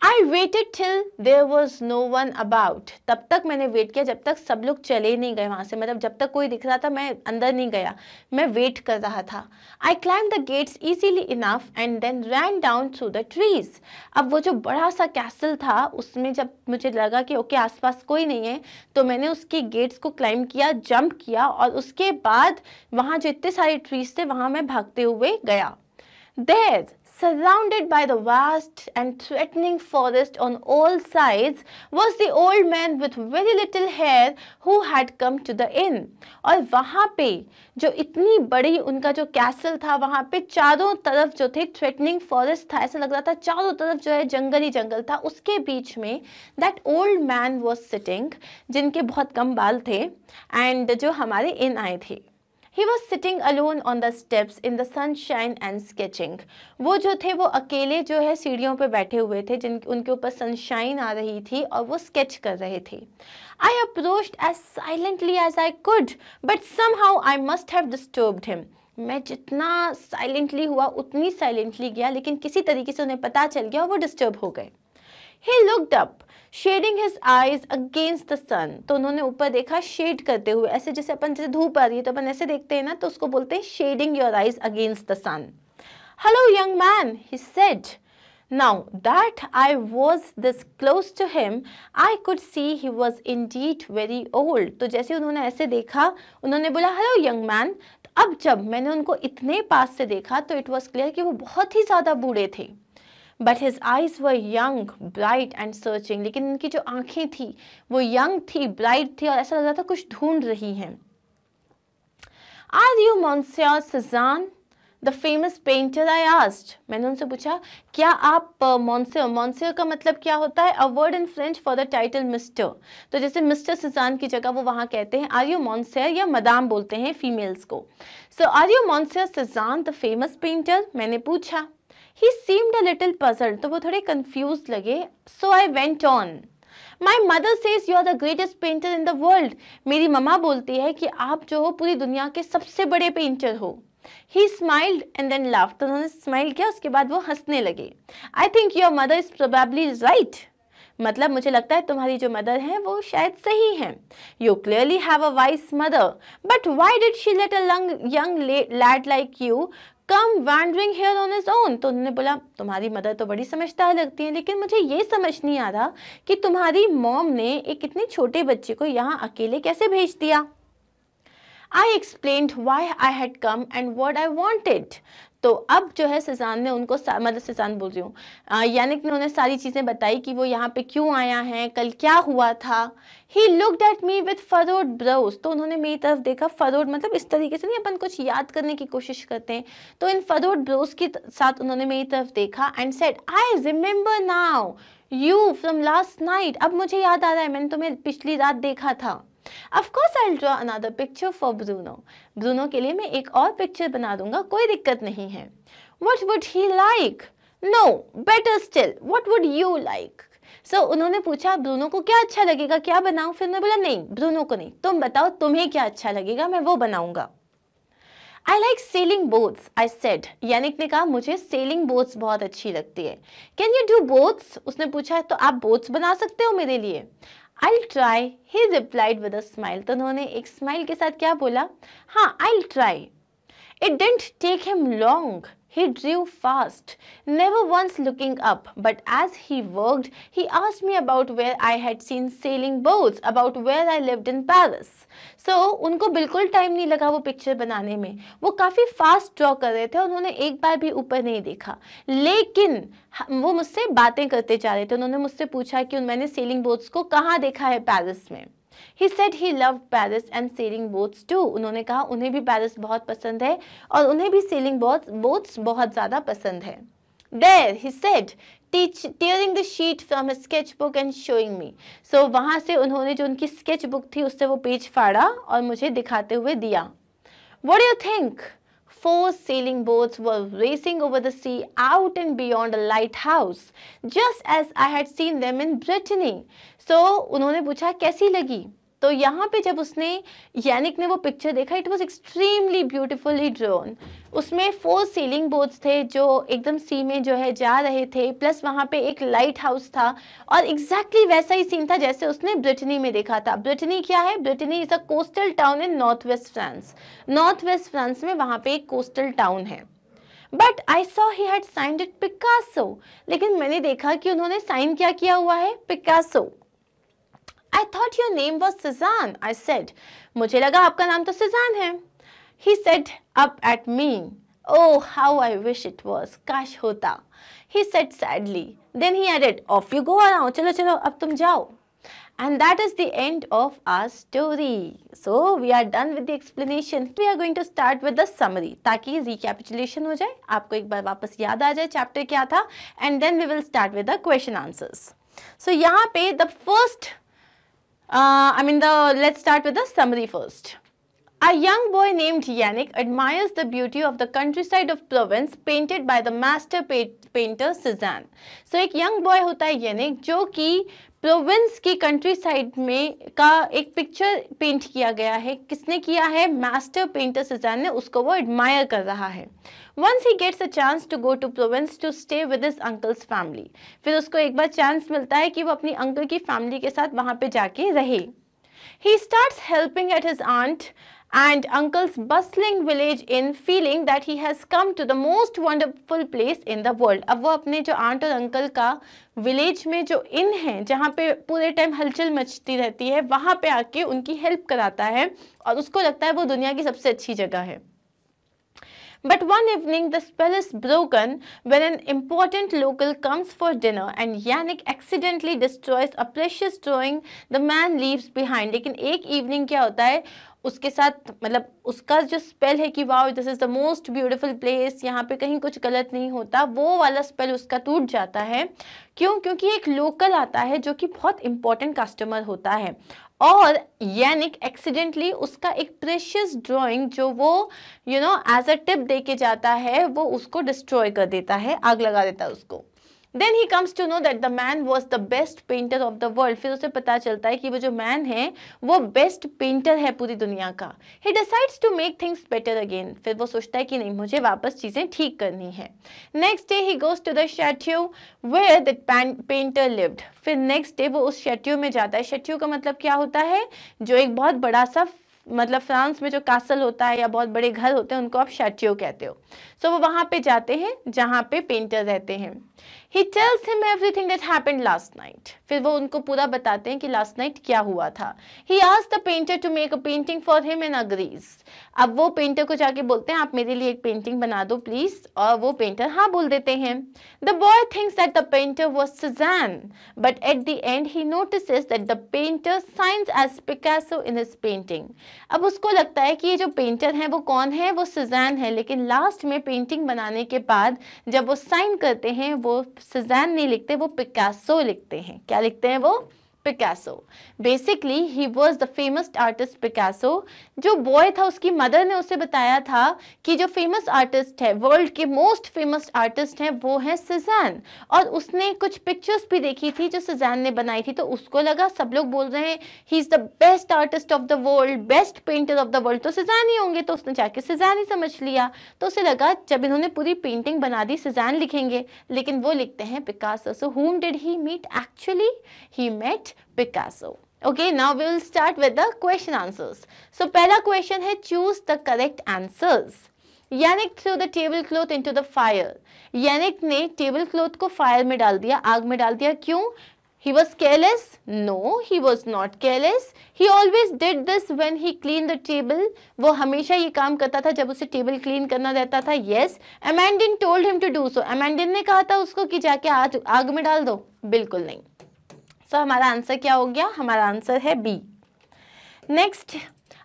I waited till there was no one about. तब तक मैंने वेट किया जब तक सब लोग चले नहीं गए वहाँ से, मतलब जब तक कोई दिख रहा था मैं अंदर नहीं गया, मैं वेट कर रहा था. I climbed the gates easily enough and then ran down through the trees. अब वो जो बड़ा सा कैसल था उसमें जब मुझे लगा कि ओके आसपास कोई नहीं है, तो मैंने उसके गेट्स को क्लाइंब किया, जंप किया, और उसके बाद वहाँ जो इतने सारे ट्रीज थे वहाँ मैं भागते हुए गया. There, surrounded by the vast and threatening forest on all sides, was the old man with very little hair who had come to the inn. और वहाँ पे जो इतनी बड़ी उनका जो कैसल था, वहाँ पे चारों तरफ जो थे थ्रेटनिंग फॉरेस्ट था, ऐसा लग रहा था चारों तरफ जो है जंगल ही जंगल था. उसके बीच में that old man was sitting, जिनके बहुत कम बाल थे, एंड जो हमारे इन आए थे. He was sitting alone on the steps in the sunshine and sketching. वो जो थे वो अकेले जो है सीढ़ियों पे बैठे हुए थे, उनके ऊपर सनशाइन आ रही थी और वो स्केच कर रहे थे. I approached as silently as I could, but somehow I must have disturbed him. मैं जितना साइलेंटली हुआ उतनी साइलेंटली गया, लेकिन किसी तरीके से उन्हें पता चल गया और वो डिस्टर्ब हो गए. He looked up, shading his eyes against the sun. तो उन्होंने ऊपर देखा शेड करते हुए, ऐसे जैसे अपन जैसे धूप आ रही है तो अपन ऐसे देखते हैं ना, तो उसको बोलते हैं shading your eyes against the sun. Hello young man, he said. Now that I was this close to him, I could see he was indeed very old. तो जैसे उन्होंने ऐसे देखा, उन्होंने बोला hello young man. अब जब मैंने उनको इतने पास से देखा तो it was clear कि वो बहुत ही ज़्यादा बूढ़े थे. But his eyes were young, bright and searching. लेकिन उनकी जो आंखें थी वो young थी, bright थी, और ऐसा लग रहा था कुछ ढूंढ रही हैं. Are you Monsieur Cézanne, the famous painter? I asked. मैंने उनसे पूछा क्या आप Monsieur का मतलब क्या होता है? A word in French for the title Mr. तो जैसे Mr. Cézanne की जगह वो वहाँ कहते हैं Are you Monsieur, या Madame बोलते हैं फीमेल्स को. So are you Monsieur Cézanne, the famous painter? मैंने पूछा. He seemed a little puzzled, तो वो थोड़े confused लगे. So I went on. My mother says you are the greatest painter in the world. मेरी मम्मा बोलती है कि आप जो हो पूरी दुनिया के सबसे बड़े पेंटर हो. He smiled and then laughed. तो उन्होंने स्माइल किया, उसके बाद वो हंसने लगे. I think your mother is probably right. मतलब मुझे लगता है तुम्हारी जो मदर है वो शायद सही है. You clearly have a wise mother. But why did she let a young lad like you come wandering here on his own? तो उन्होंने बोला तुम्हारी मदर तो बड़ी समझदार लगती है, लेकिन मुझे ये समझ नहीं आ रहा कि तुम्हारी मॉम ने एक इतने छोटे बच्चे को यहाँ अकेले कैसे भेज दिया. I explained why I had come and what I wanted. तो अब जो है सुजान ने उनको मतलब सुजान बोल रही हूँ, यानिक ने उन्हें सारी चीज़ें बताई कि वो यहाँ पे क्यों आया है, कल क्या हुआ था। He looked at me with furrowed brows, तो उन्होंने मेरी तरफ देखा। फरोड मतलब इस तरीके से नहीं, अपन कुछ याद करने की कोशिश करते हैं, तो इन फरोड ब्रोज के साथ उन्होंने मेरी तरफ देखा and said I remember now you from last night, अब मुझे याद आ रहा है, मैंने तुम्हें पिछली रात देखा था। Of course I'll draw another picture for Bruno. Bruno के लिए मैं एक और पिक्चर बना दूंगा, कोई दिक्कत नहीं है। What would he like? No, better still, what would you like? So उन्होंने पूछा ब्रूनो को क्या अच्छा लगेगा, क्या बनाऊं? फिर मैं बोला नहीं, ब्रूनो को नहीं, तुम बताओ तुम्हें क्या अच्छा लगेगा, मैं वो बनाऊंगा। I like sailing boats, I said. यानिक ने कहा मुझे sailing boats बहुत अच्छी लगती है। Can you do boats? उसने पूछा तो आप boats बना सकते हो मेरे लिए? I'll try, he replied with a smile. तो उन्होंने एक स्माइल के साथ क्या बोला? हाँ, I'll try. It didn't take him long. He drew fast, never once looking up. But as he worked, he asked me about where I had seen sailing boats, about where I lived in Paris. So उनको बिल्कुल time नहीं लगा वो picture बनाने में, वो काफ़ी fast draw कर रहे थे, उन्होंने एक बार भी ऊपर नहीं देखा, लेकिन वो मुझसे बातें करते जा रहे थे। उन्होंने मुझसे पूछा कि मैंने सेलिंग बोट्स को कहाँ देखा है पेरिस में। He said he loved Paris and sailing boats too. उन्होंने कहा उन्हें भी पेरिस बहुत पसंद है और उन्हें भी सेलिंग बोट्स बहुत ज़्यादा पसंद है। There, he said, tearing the sheet from his sketchbook and showing me. So वहाँ से उन्होंने जो उनकी स्केच बुक थी उससे वो पेज फाड़ा और मुझे दिखाते हुए दिया। What do you think? 4 sailing boats were racing over the sea out and beyond a lighthouse, just as I had seen them in Brittany. So उन्होंने पूछा कैसी लगी? तो यहाँ पे जब उसने यानिक ने वो पिक्चर देखा, it was extremely beautifully drawn. उसमें 4 सेलिंग बोट्स थे जो एकदम सी में जो है जा रहे थे, प्लस वहाँ पे एक लाइट हाउस था और एग्जैक्टली वैसा ही सीन था जैसे उसने ब्रिटनी में देखा था। ब्रिटनी क्या है? Brittany is a coastal town in north west France. North west France में वहाँ पे एक कोस्टल टाउन है। But I saw he had signed it Picasso, लेकिन मैंने देखा कि उन्होंने साइन क्या किया हुआ है? Picasso. I thought your name was Suzanne, I said. मुझे लगा आपका नाम तो सुजान है। He said up at me. Oh, how I wish it was. काश होता। He said sadly. Then he added, off you go now. चलो चलो अब तुम जाओ। And that is the end of our story. So we are done with the explanation. We are going to start with the summary ताकि recapitulation हो जाए, आपको एक बार वापस याद आ जाए चैप्टर क्या था, and then we will start with the question answers. So यहाँ पे the first let's start with the summary first. A young boy named Yannick admires the beauty of the countryside of Provence painted by the master painter Cézanne. So एक young boy होता है Yannick जो कि Provence की country side में का एक picture paint किया गया है। किसने किया है? मास्टर पेंटर सुजान ने, उसको वो एडमायर कर रहा है। Once he gets a chance to go to Provence to stay with his uncle's family. फिर उसको एक बार चांस मिलता है कि वो अपनी अंकल की फैमिली के साथ वहाँ पे जाके रहे। He starts helping at his aunt and uncle's bustling village inn, feeling that he has come to the most wonderful place in the world. अब वो अपने जो आंट और अंकल का विलेज में जो इन है जहाँ पे पूरे टाइम हलचल मचती रहती है, वहाँ पे आके उनकी हेल्प कराता है और उसको लगता है वो दुनिया की सबसे अच्छी जगह है। But one evening the spell is broken when an important local comes for dinner and Yannick accidentally destroys a precious drawing the man leaves behind. लेकिन एक इवनिंग क्या होता है उसके साथ, मतलब उसका जो स्पेल है कि wow this is the most beautiful place, यहाँ पे कहीं कुछ गलत नहीं होता, वो वाला स्पेल उसका टूट जाता है। क्यों? क्योंकि एक लोकल आता है जो कि बहुत इंपॉर्टेंट कस्टमर होता है और यानिक एक्सीडेंटली उसका एक प्रेशियस ड्राइंग जो वो एज अ टिप दे के जाता है वो उसको डिस्ट्रॉय कर देता है, आग लगा देता है उसको। Then he comes to know that the man was the best painter of the world. फिर उसे पता चलता है कि वो जो मैन है वो बेस्ट पेंटर है पूरी दुनिया का। He decides to make things better again. फिर वो सोचता है कि नहीं, मुझे वापस चीज़ें ठीक करनी है। Next day he goes to the chateau where the painter lived. फिर next day वो उस chateau में जाता है। chateau का मतलब क्या होता है? जो एक बहुत बड़ा सा, मतलब फ्रांस में जो कासल होता है या बहुत बड़े घर होते हैं उनको आप शैटियो कहते हो। सो वो वहाँ पे जाते हैं जहाँ पे पेंटर रहते हैं। He tells him everything that happened last night. फिर वो उनको पूरा बताते हैं कि लास्ट नाइट क्या हुआ था. He asked the painter to make a painting for him and agrees. अब वो पेंटर को जाके बोलते हैं आप मेरे लिए एक पेंटिंग बना दो प्लीज, और वो पेंटर हाँ बोल देते हैं. The boy thinks that the painter was Cézanne, but at the end he notices that the painter signs as Picasso in his painting. अब उसको लगता है कि ये जो पेंटर है वो कौन है, वो Cézanne है, लेकिन लास्ट में पेंटिंग बनाने के बाद जब वो साइन करते हैं वो Cézanne नहीं लिखते, वो पिकासो लिखते हैं. क्या लिखते हैं वो? Picasso. Basically he was the famous artist Picasso. जो बॉय था उसकी मदर ने उसे बताया था कि जो फेमस आर्टिस्ट है, वर्ल्ड के मोस्ट फेमस आर्टिस्ट हैं, वो है Cézanne. और उसने कुछ पिक्चर्स भी देखी थी जो Cézanne ने बनाई थी, तो उसको लगा सब लोग बोल रहे हैं he is the best artist of the world, best painter of the world, तो Cézanne ही होंगे. तो उसने जाके Cézanne ही समझ लिया. तो उसे लगा जब इन्होंने पूरी पेंटिंग बना दी Cézanne लिखेंगे, लेकिन वो लिखते हैं Picasso. So whom did he meet actually? He met Picasso. Okay, now we will start with the question answers. So पहला question है choose the correct answers. Yannick threw the tablecloth into the fire. Yannick ने table cloth को fire में डाल दिया, आग में डाल दिया. क्यों? He was careless? No, he was not careless. He always did this when he cleaned the table. वो हमेशा ये काम करता था जब उसे टेबल क्लीन करना रहता था. Yes. Amandine told him to do so. Amandine ने कहा था उसको कि जाके आग में डाल दो. बिल्कुल नहीं. तो हमारा आंसर क्या हो गया? हमारा आंसर है B. Next,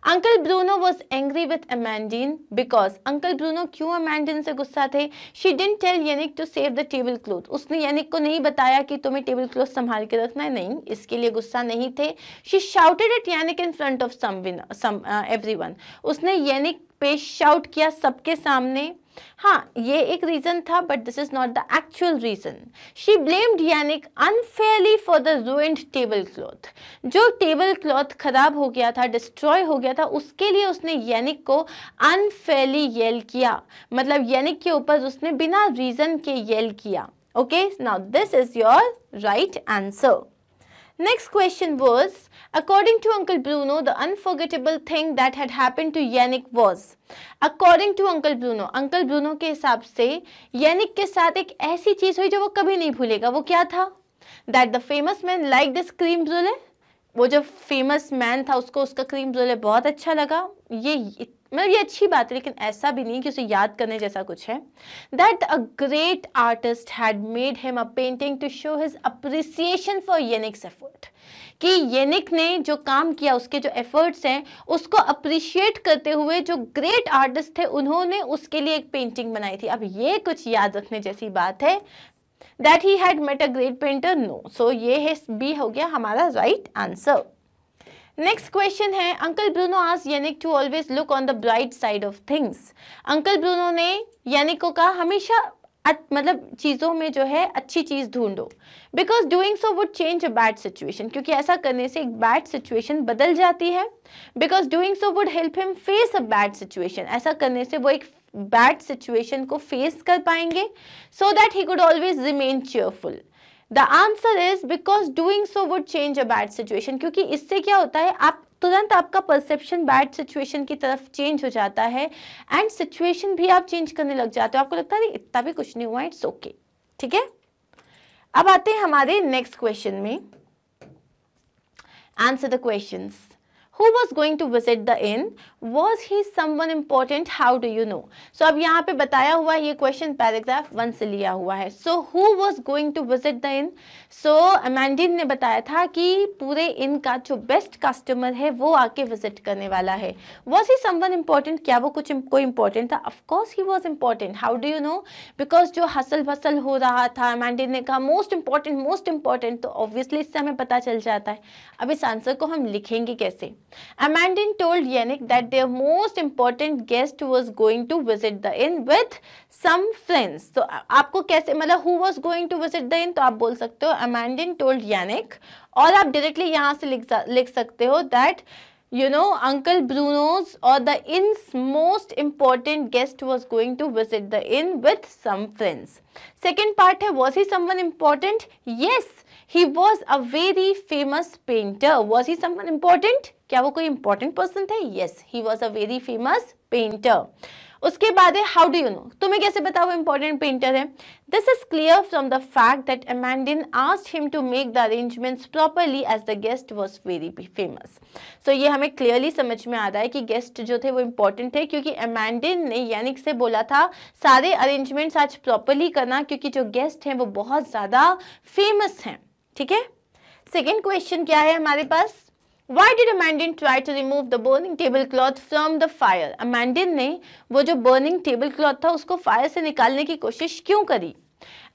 uncle Bruno was angry with Amandine because. Uncle Bruno क्यों अमेंडीन से गुस्सा थे? She didn't tell Yannick to save the tablecloth. उसने यानिक को नहीं बताया कि तुम्हें टेबल क्लॉथ संभाल के रखना है. नहीं, इसके लिए गुस्सा नहीं थे. She shouted at Yannick in front of everyone. उसने यानिक पे शाउट किया सबके सामने. हाँ, ये एक रीजन था, but this is not the actual reason. She blamed Yannick unfairly for the ruined tablecloth. जो टेबल क्लॉथ खराब हो गया था, डिस्ट्रॉय हो गया था, उसके लिए उसने यानिक को अनफेयरली येल किया. मतलब यानिक के ऊपर उसने बिना रीजन के येल किया. Okay, now this is your right answer. Next question was, according to Uncle Bruno, the unforgettable thing that had happened to Yannick was. According to Uncle Bruno के हिसाब से Yannick के साथ एक ऐसी चीज हुई जो वो कभी नहीं भूलेगा. वो क्या था? That the famous man liked his cream brulee. वो जो फेमस मैन था उसको उसका क्रीम ब्रूले बहुत अच्छा लगा. मतलब ये अच्छी बात है, लेकिन ऐसा भी नहीं कि उसे याद करने जैसा कुछ है. That a great artist had made him a painting to show his appreciation for Yannick's effort. कि येनिक ने जो काम किया, उसके जो एफर्ट्स हैं, उसको अप्रिशिएट करते हुए जो ग्रेट आर्टिस्ट थे उन्होंने उसके लिए एक पेंटिंग बनाई थी. अब ये कुछ याद रखने जैसी बात है. That he had met a great painter? No. So ये है बी हो गया हमारा राइट आंसर. नेक्स्ट क्वेश्चन है, uncle Bruno asked Yannick to always look on the bright side of things. Uncle Bruno ने यानिक को कहा हमेशा मतलब चीज़ों में जो है अच्छी चीज़ ढूंढो. Because doing so would change a bad situation. क्योंकि ऐसा करने से एक बैड सिचुएशन बदल जाती है. Because doing so would help him face a bad situation. ऐसा करने से वो एक बैड सिचुएशन को फेस कर पाएंगे. So that he could always remain cheerful. The answer is because doing so would change a bad situation. क्योंकि इससे क्या होता है, आप तुरंत आपका परसेप्शन बैड सिचुएशन की तरफ चेंज हो जाता है एंड सिचुएशन भी आप चेंज करने लग जाते हो. आपको लगता है इतना भी कुछ नहीं हुआ, इट्स ओके. ठीक है, अब आते हैं हमारे नेक्स्ट क्वेश्चन में. Answer the questions. Who was going to visit the inn? Was he someone important? How do you know? So अब यहाँ पे बताया हुआ ये क्वेश्चन पैराग्राफ 1 से लिया हुआ है. So who was going to visit the inn? So अमेंडीन ने बताया था कि पूरे इन का जो बेस्ट कस्टमर है वो आके विजिट करने वाला है. Was he someone important? क्या वो कोई important था? Of course he was important. How do you know? Because जो हसल भसल हो रहा था, अमेंडीन ने कहा most important, तो obviously इससे हमें पता चल जाता है. अब इस आंसर को हम लिखेंगे कैसे? Amandine told Yannick that their most important guest was going to visit the inn with some friends. तो आपको कैसे मतलब who was going to visit the inn, तो आप बोल सकते हो Amandine told Yannick, और आप डायरेक्टली यहाँ से लिख सकते हो that you know Uncle Bruno's or the inn's most important guest was going to visit the inn with some friends. Second part है, was he someone important? Yes, he was a very famous painter. Was he someone important? क्या वो कोई important person थे? Yes, he was a very famous painter. उसके बाद है how do you know, तुम्हें कैसे पता वो इंपॉर्टेंट पेंटर है? This is clear from the fact that Amandine asked him to make the arrangements properly as the guest was very famous. So ये हमें क्लियरली समझ में आ रहा है कि गेस्ट जो थे वो इंपॉर्टेंट थे, क्योंकि अमेंडिन ने यानिक से बोला था सारे अरेंजमेंट्स आज प्रॉपरली करना, क्योंकि जो गेस्ट हैं वो बहुत ज़्यादा फेमस हैं। ठीक है, सेकेंड क्वेश्चन क्या है हमारे पास? Why did Amandine try to remove the burning tablecloth from the fire? Amandine ने वो जो burning tablecloth था उसको फायर से निकालने की कोशिश क्यों करी?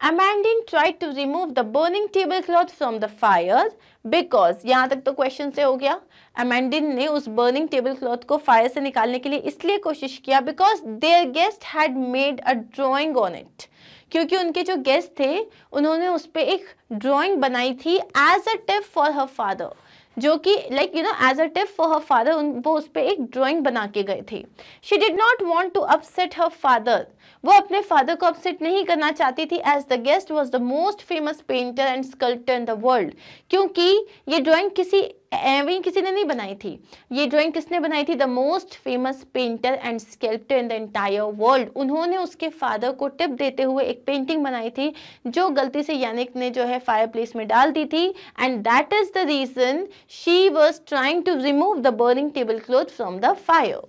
Amandine tried to remove the burning tablecloth from the fire because, यहाँ तक तो क्वेश्चन से हो गया। Amandine ने उस burning tablecloth को फायर से निकालने के लिए इसलिए कोशिश किया because their guest had made a drawing on it, क्योंकि उनके जो गेस्ट थे उन्होंने उस पर एक ड्राइंग बनाई थी as a tip for her father, जो कि like you know as a tip for her father वो उस पर एक ड्राइंग बना के गए थे। She did not want to upset her father, वो अपने फादर को अपसेट नहीं करना चाहती थी, as the guest was the most famous painter and sculptor in the world, क्योंकि ये ड्राइंग किसी ने नहीं बनाई थी, ये ड्राइंग किसने बनाई थी? The most famous painter and sculptor in the entire world. उन्होंने उसके फादर को टिप देते हुए एक पेंटिंग बनाई थी जो गलती से यानिक ने जो है फायर प्लेस में डाल दी थी, and that is the reason she was trying to remove the burning tablecloth from the fire.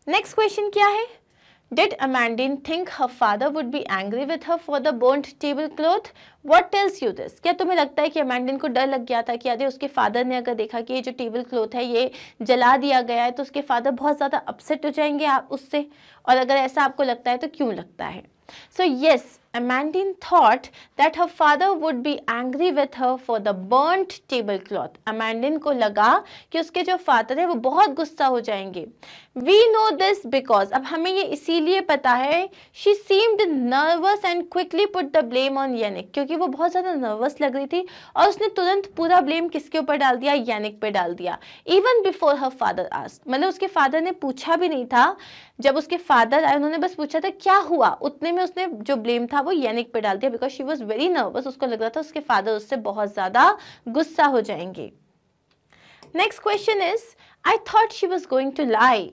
Next question क्या है? Did Amandine think her father would be angry with her for the burnt tablecloth? What tells you this? क्या तुम्हें लगता है कि अमेंडिन को डर लग गया था कि यदि उसके फादर ने अगर देखा कि ये जो टेबल क्लॉथ है ये जला दिया गया है तो उसके फादर बहुत ज़्यादा अपसेट हो जाएंगे आप उससे, और अगर ऐसा आपको लगता है तो क्यों लगता है? So yes, Amandine thought that her father would be angry with her for the burnt tablecloth. Amandine को लगा कि उसके जो फादर है वो बहुत गुस्सा हो जाएंगे। We know this because, अब हमें ये इसीलिए पता है, she seemed nervous and quickly put the blame on Yannick, क्योंकि वो बहुत ज़्यादा नर्वस लग रही थी और उसने तुरंत पूरा ब्लेम किसके ऊपर डाल दिया? यानिक पे डाल दिया। Even before her father asked, मतलब उसके फादर ने पूछा भी नहीं था, जब उसके फादर आए उन्होंने बस पूछा था क्या हुआ, उतने में उसने जो ब्लेम था वो यानिक पे डाल दिया, because she was very nervous. उसको लग रहा था उसके फादर उससे बहुत ज्यादा गुस्सा हो जाएंगे। Next question is, I thought she was going to lie.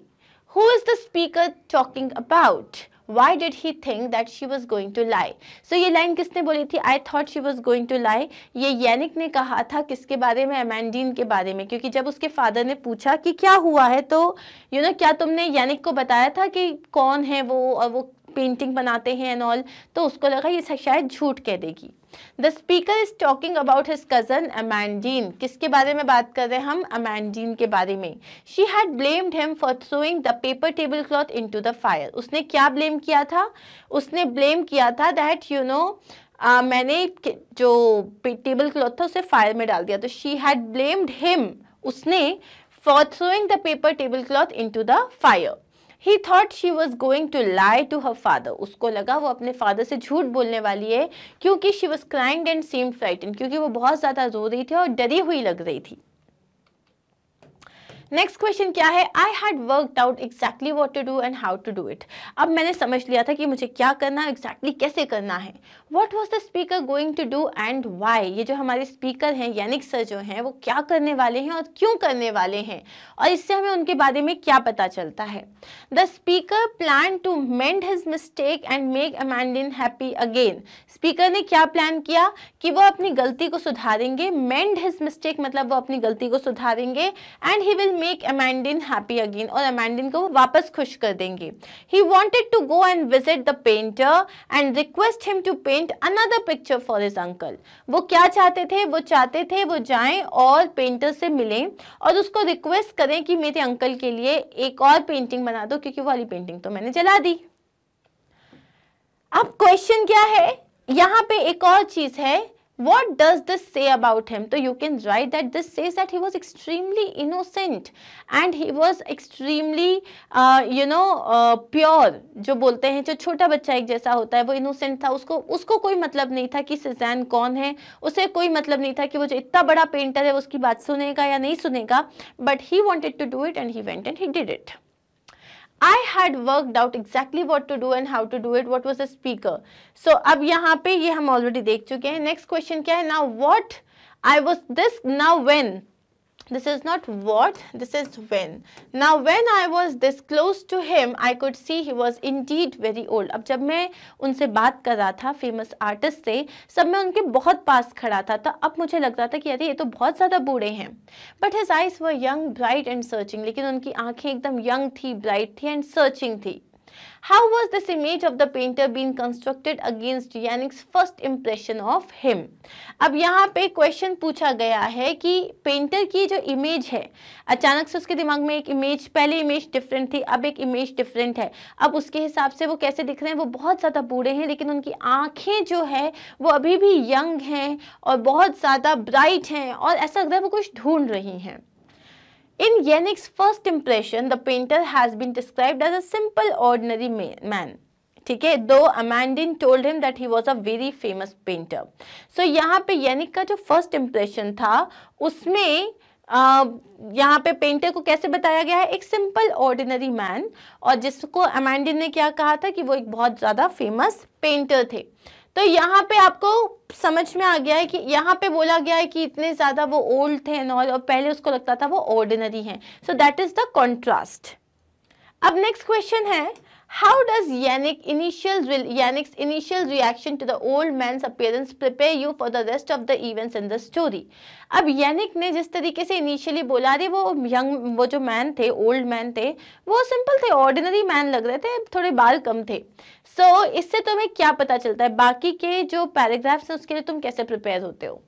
Who is the speaker talking about? Why did he think that she was going to lie? So ये लाइन किसने बोली थी? I thought she was going to lie. ये यानिक ने कहा था किसके बारे में? अमेंडीन के बारे में, क्योंकि जब उसके फादर ने पूछा कि क्या हुआ है तो क्या तुमने यानिक को बताया था कि कौन है वो और वो पेंटिंग बनाते हैं एंड ऑल, तो उसको लगा ये शायद झूठ कह देगी। The speaker is talking about his cousin Amandine. किसके बारे में बात कर रहे हैं हम? अमेंडीन के बारे में। She had blamed him for throwing the paper table cloth into the fire. उसने क्या ब्लेम किया था? उसने ब्लेम किया था दैट मैंने जो टेबल क्लॉथ था उसे फायर में डाल दिया। तो शी हैड ब्लेम्ड हिम, उसने, for throwing the paper table cloth into the fire. He thought she was going to lie to her father. उसको लगा वो अपने फादर से झूठ बोलने वाली है, क्योंकि she was crying and seemed frightened, क्योंकि वो बहुत ज़्यादा रो रही थी और डरी हुई लग रही थी। नेक्स्ट क्वेश्चन क्या है? I had worked out exactly what to do and how to do it. अब मैंने समझ लिया था कि मुझे क्या करना है, एग्जैक्टली कैसे करना है। What was the speaker going to do and why? ये जो हमारे स्पीकर हैं यानिक सर जो हैं वो क्या करने वाले हैं और क्यों करने वाले हैं, और इससे हमें उनके बारे में क्या पता चलता है। The speaker plan to mend his mistake and make Amandine happy again. Speaker ने क्या प्लान किया कि वो अपनी गलती को सुधारेंगे। मेंड हिज मिस्टेक मतलब वो अपनी गलती को सुधारेंगे, and he will make Amandine happy again, और अमेंडीन को वापस खुश कर देंगे। He wanted to go and visit the painter and request him to paint another picture for his uncle. वो क्या चाहते थे? वो चाहते थे वो जाएं और पेंटर से मिलें और उसको रिक्वेस्ट करें कि मेरे अंकल के लिए एक और पेंटिंग बना दो, क्योंकि वो वाली पेंटिंग तो मैंने जला दी। अब क्वेश्चन क्या है यहाँ पे? एक और चीज है, what does this say about him? तो you can write that this says that he was extremely innocent and he was extremely pure। जो बोलते हैं जो छोटा बच्चा एक जैसा होता है वो innocent था। उसको कोई मतलब नहीं था कि सुज़ैन कौन है, उसे कोई मतलब नहीं था कि वो जो इतना बड़ा पेंटर है वो उसकी बात सुनेगा या नहीं सुनेगा, but he wanted to do it and he went and he did it। I had worked out exactly what to do and how to do it. What was the speaker? So अब यहाँ पे ये हम already देख चुके हैं। Next question क्या है? Now what I was this now when This is not what, this is when. Now when I was this close to him, I could see he was indeed very old. अब जब मैं उनसे बात कर रहा था फेमस आर्टिस्ट से, सब मैं उनके बहुत पास खड़ा था, तो अब मुझे लग रहा था कि अरे ये तो बहुत ज़्यादा बूढ़े हैं. But his eyes were young, bright and searching. लेकिन उनकी आंखें एकदम यंग थी, ब्राइट थी एंड सर्चिंग थी. How was this image of the painter being constructed against Yannick's first impression of him? अब यहाँ पे क्वेश्चन पूछा गया है कि पेंटर की जो इमेज है, अचानक से उसके दिमाग में एक इमेज, पहले इमेज डिफरेंट थी, अब एक इमेज डिफरेंट है. अब उसके हिसाब से वो कैसे दिख रहे हैं, वो बहुत ज़्यादा बूढ़े हैं, लेकिन उनकी आंखें जो है वो अभी भी यंग हैं और बहुत ज़्यादा ब्राइट हैं और ऐसा लग रहा है वो कुछ ढूंढ रही हैं. In Yannick's first impression, the painter has been described as a simple, ordinary man. ठीक है, though Amandine told him that he was a very famous painter. So यहाँ पे यानिक का जो first impression था, उसमें यहाँ पे पेंटर को कैसे बताया गया है, एक सिंपल ऑर्डिनरी मैन, और जिसको अमेंडिन ने क्या कहा था कि वो एक बहुत ज़्यादा फेमस पेंटर थे. तो यहाँ पे आपको समझ में आ गया है कि यहाँ पे बोला गया है कि इतने ज़्यादा वो ओल्ड थे और पहले उसको लगता था वो ऑर्डिनरी हैं. So that is the contrast. अब नेक्स्ट क्वेश्चन है, how does Yannick's initial reaction to the old man's appearance prepare you for the rest of the events in the story? अब यानिक ने जिस तरीके से इनिशियली बोला, रहे वो जो मैन थे, ओल्ड मैन थे, वो सिंपल थे, ऑर्डिनरी मैन लग रहे थे, थोड़े बाल कम थे. सो इससे तुम्हें क्या पता चलता है, बाकी के जो पैराग्राफ्स हैं उसके लिए तुम कैसे प्रिपेयर होते हो.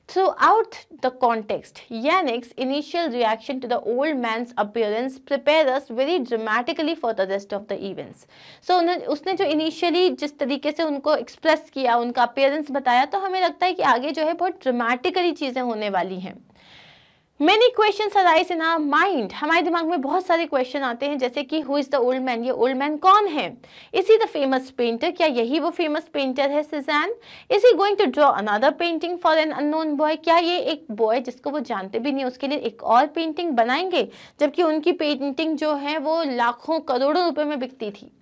Throughout the context, Yannick's initial reaction to the old man's appearance prepared us very dramatically for the rest of the events. So उसने जो initially जिस तरीके से उनको express किया, उनका appearance बताया, तो हमें लगता है कि आगे जो है बहुत dramatically चीज़ें होने वाली हैं. Many questions arise in our mind. हमारे दिमाग में बहुत सारे क्वेश्चन आते हैं, जैसे कि who is the old man? ये old man कौन है? Is he the famous painter? क्या यही वो famous painter है Cézanne? Is he going to draw another painting for an unknown boy? क्या ये एक boy जिसको वो जानते भी नहीं, उसके लिए एक और पेंटिंग बनाएंगे, जबकि उनकी पेंटिंग जो है वो लाखों करोड़ों रुपए में बिकती थी.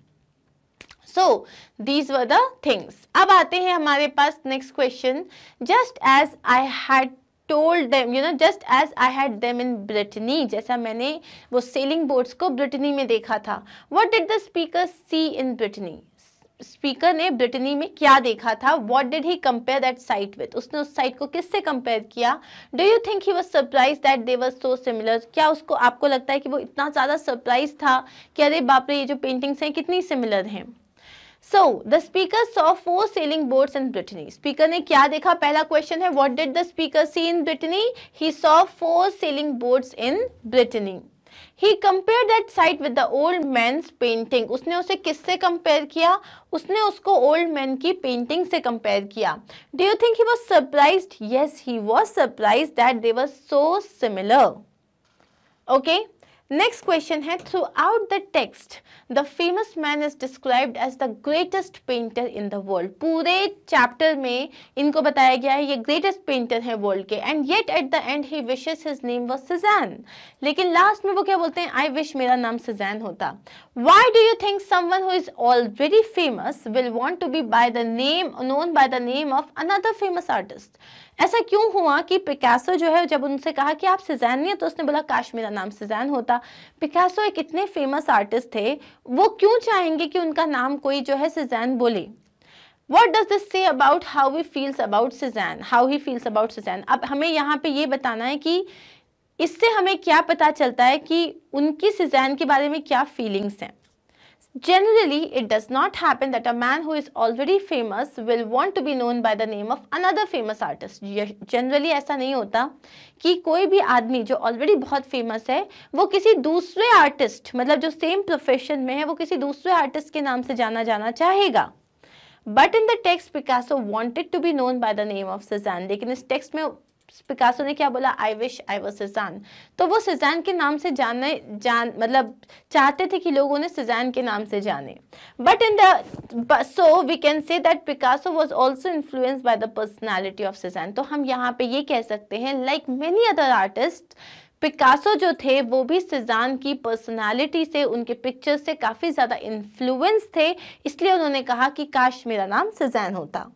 So these were the things. अब आते हैं हमारे पास next question. Just as I had told them, just as I had them in Brittany, जैसा मैंने वो सेलिंग बोट्स को ब्रिटनी में देखा था. What did the speaker see in Brittany? Speaker ने ब्रिटनी में क्या देखा था? What did he compare that site with? उसने उस साइट को किससे कंपेयर किया? Do you think he was surprised that they were so similar? क्या उसको, आपको लगता है कि वो इतना ज़्यादा सरप्राइज था कि अरे बाप रे, ये जो पेंटिंग्स हैं कितनी सिमिलर हैं. So the speaker saw 4 sailing boats in Brittany. Speaker ने क्या देखा? पहला क्वेश्चन है, what did the speaker see in Brittany? He saw 4 sailing boats in Brittany. He compared that site with the old man's painting. उसने उसे किससे compare किया? उसने उसको old man की पेंटिंग से कंपेयर किया. Do you think he was surprised? Yes, he was surprised that they were so similar. Okay. Next question है, throughout the text, the famous man is described as the greatest painter in the world. पूरे chapter में इनको बताया गया है ये greatest painter है world के. And yet at the end he wishes his name was Cézanne. लेकिन लास्ट में वो क्या बोलते हैं? I wish मेरा नाम Cézanne होता. Why do you think someone who is already famous will want to be known by the name of another famous artist? ऐसा क्यों हुआ कि पिकासो जो है, जब उनसे कहा कि आप Cézanne नहीं है, तो उसने बोला काश मेरा नाम Cézanne होता. पिकासो एक इतने फेमस आर्टिस्ट थे, वो क्यों चाहेंगे कि उनका नाम कोई जो है Cézanne बोले? What does this say about how he feels about Cézanne? How he feels about Cézanne? अब हमें यहाँ पे ये बताना है कि इससे हमें क्या पता चलता है कि उनकी Cézanne के बारे में क्या फीलिंग्स हैं. Generally, it does not happen that a man who is already famous will want to be known by the name of another famous artist. Generally ऐसा नहीं होता कि कोई भी आदमी जो ऑलरेडी बहुत फेमस है वो किसी दूसरे आर्टिस्ट, मतलब जो सेम प्रोफेशन में है, वो किसी दूसरे आर्टिस्ट के नाम से जाना चाहेगा. But in the text, Picasso wanted to be known by the name of Cézanne. लेकिन इस टेक्स्ट में पिकासो ने क्या बोला? I wish I was Cézanne. तो वो Cézanne के नाम से मतलब चाहते थे कि लोग उन्हें Cézanne के नाम से जाने. So we can say that Picasso was also influenced by the personality of Cézanne. तो हम यहाँ पे ये कह सकते हैं, like many other artists, Picasso जो थे वो भी Cézanne की पर्सनालिटी से, उनके पिक्चर्स से काफ़ी ज़्यादा इन्फ्लुएंस थे, इसलिए उन्होंने कहा कि काश मेरा नाम Cézanne होता.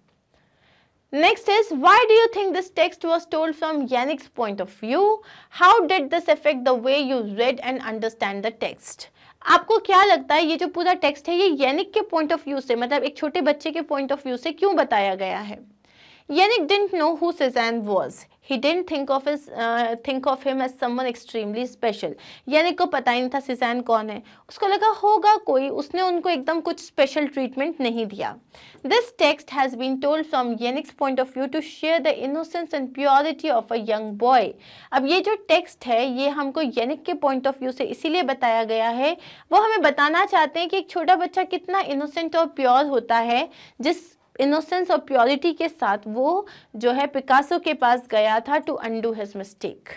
Next is, why do you think this text was told from Yannick's point of view? How did this affect the way you read and understand the text? आपको क्या लगता है ये जो पूरा टेक्स्ट है ये यानिक के पॉइंट ऑफ व्यू से, मतलब एक छोटे बच्चे के पॉइंट ऑफ व्यू से क्यों बताया गया है? Yannick didn't know who Cézanne was. He didn't think of him as someone extremely special. Yannick को पता ही नहीं था Cézanne कौन है. उसको लगा होगा कोई, उसने उनको एकदम कुछ स्पेशल ट्रीटमेंट नहीं दिया. This text has been told from Yannick's point of view to share the innocence and purity of a young boy. अब ये जो टेक्स्ट है ये हमको Yannick के पॉइंट ऑफ व्यू से इसीलिए बताया गया है, वो हमें बताना चाहते हैं कि एक छोटा बच्चा कितना इनोसेंट और प्योर होता है, जिस इनोसेंस और प्योरिटी के साथ वो जो है पिकासो के पास गया था to undo his mistake.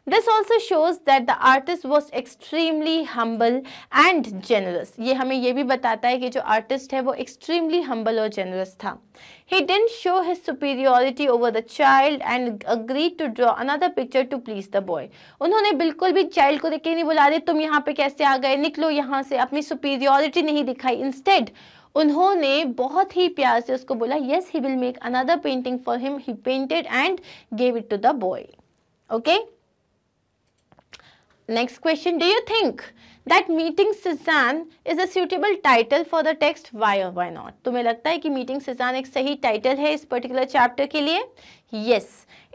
This also shows that the artist was extremely humble and generous. ये हमें ये भी बताता है कि जो आर्टिस्ट है वो एक्सट्रीमली हम्बल और जेनरस था. He didn't show his superiority over the child and agreed to draw another picture to please the boy. उन्होंने बिल्कुल भी चाइल्ड को देख के नहीं बुला रहे तुम यहाँ पे कैसे आ गए, निकलो यहाँ से, अपनी सुपीरियरिटी नहीं दिखाई. इंस्टेड उन्होंने बहुत ही प्यार से उसको बोला yes he will make another painting for him. He painted and gave it to the boy. Okay. Next question, do you think that Meeting Cézanne is a suitable title for the text? Why or why not? तुम्हें लगता है कि Meeting Cézanne एक सही title है इस particular chapter के लिए? Yes,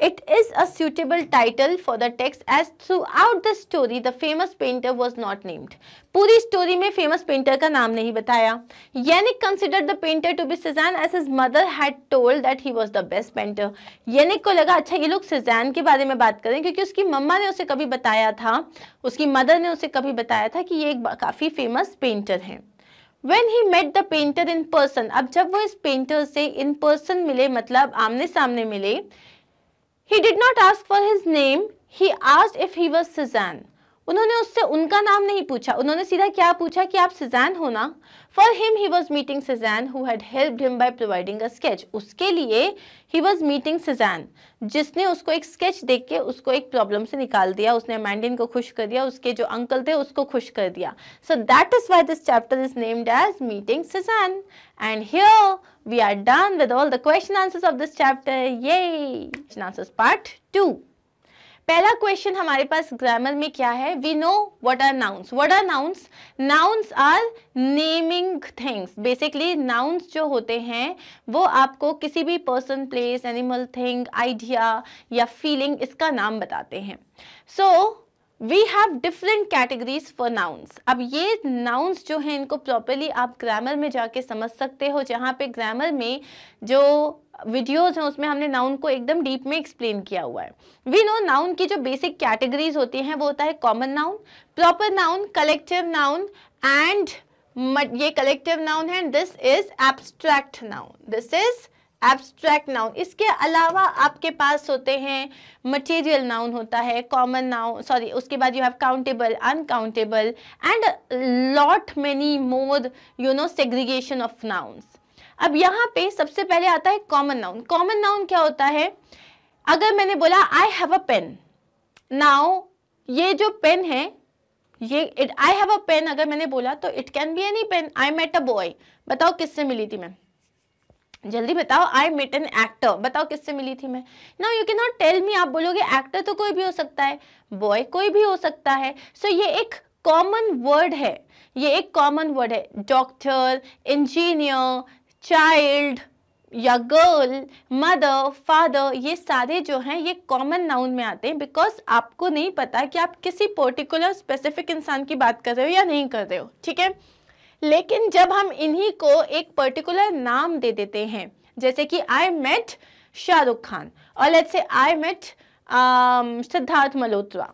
it is a suitable title for the text as throughout the story the famous painter was not named. पूरी स्टोरी में फेमस पेंटर का नाम नहीं बताया. Yannick considered the painter to be Cézanne as his mother had told that he was the best painter. Yannick को लगा अच्छा ये लोग Cézanne के बारे में बात करें क्योंकि उसकी मम्मा ने उसे कभी बताया था, उसकी मदर ने उसे कभी बताया था कि ये एक काफ़ी फेमस पेंटर हैं. When he met the painter in person, अब जब वो इस पेंटर से in person मिले, मतलब आमने सामने मिले, he did not ask for his name, he asked if he was Cézanne. उन्होंने उससे उनका नाम नहीं पूछा, उन्होंने सीधा क्या पूछा कि आप Cézanne हो ना. For him he was meeting Cézanne who had helped him by providing a sketch. उसके लिए he was meeting Cézanne जिसने उसको एक स्केच देख के उसको एक प्रॉब्लम से निकाल दिया, उसने अमेंडिन को खुश कर दिया, उसके जो अंकल थे उसको खुश कर दिया. So that is why this chapter is named as Meeting Cézanne. And here we are done with all the question answers of this chapter. Yay! Question answers part 2. पहला क्वेश्चन हमारे पास ग्रामर में क्या है? We know what are nouns. What are nouns? Nouns are naming things. Basically nouns जो होते हैं वो आपको किसी भी person, place, animal, thing, idea या फीलिंग इसका नाम बताते हैं. So we have different categories for nouns. अब ये नाउन्स जो हैं इनको प्रॉपरली आप ग्रामर में जाके समझ सकते हो, जहाँ पे ग्रामर में जो वीडियोज हैं उसमें हमने नाउन को एकदम डीप में एक्सप्लेन किया हुआ है. वी नो नाउन की जो बेसिक कैटेगरीज होती हैं वो होता है common noun, proper noun, collective noun and ये कलेक्टिव नाउन है. This is abstract noun. This is abstract noun. इसके अलावा आपके पास होते हैं मटेरियल नाउन होता है, कॉमन नाउन, सॉरी उसके बाद you have countable, uncountable and lot many more segregation of nouns. अब यहाँ पे सबसे पहले आता है कॉमन नाउन. कॉमन नाउन क्या होता है? अगर मैंने बोला I have a pen, now ये जो पेन है ये आई हैव अ पेन अगर मैंने बोला तो it can be any pen. I met a boy, बताओ किससे मिली थी मैं? जल्दी बताओ. आई मेट एन एक्टर, बताओ किससे मिली थी मैं? Now you can not tell me. आप बोलोगे एक्टर तो कोई भी हो सकता है, बॉय कोई भी हो सकता है. सो ये एक कॉमन वर्ड है, ये एक कॉमन वर्ड है. डॉक्टर, इंजीनियर, चाइल्ड या गर्ल, मदर, फादर, ये सारे जो हैं ये कॉमन नाउन में आते हैं बिकॉज आपको नहीं पता कि आप किसी पर्टिकुलर स्पेसिफिक इंसान की बात कर रहे हो या नहीं कर रहे हो. ठीक है. लेकिन जब हम इन्हीं को एक पर्टिकुलर नाम दे देते हैं, जैसे कि आई मेट शाहरुख खान और let's say I met Siddharth Malhotra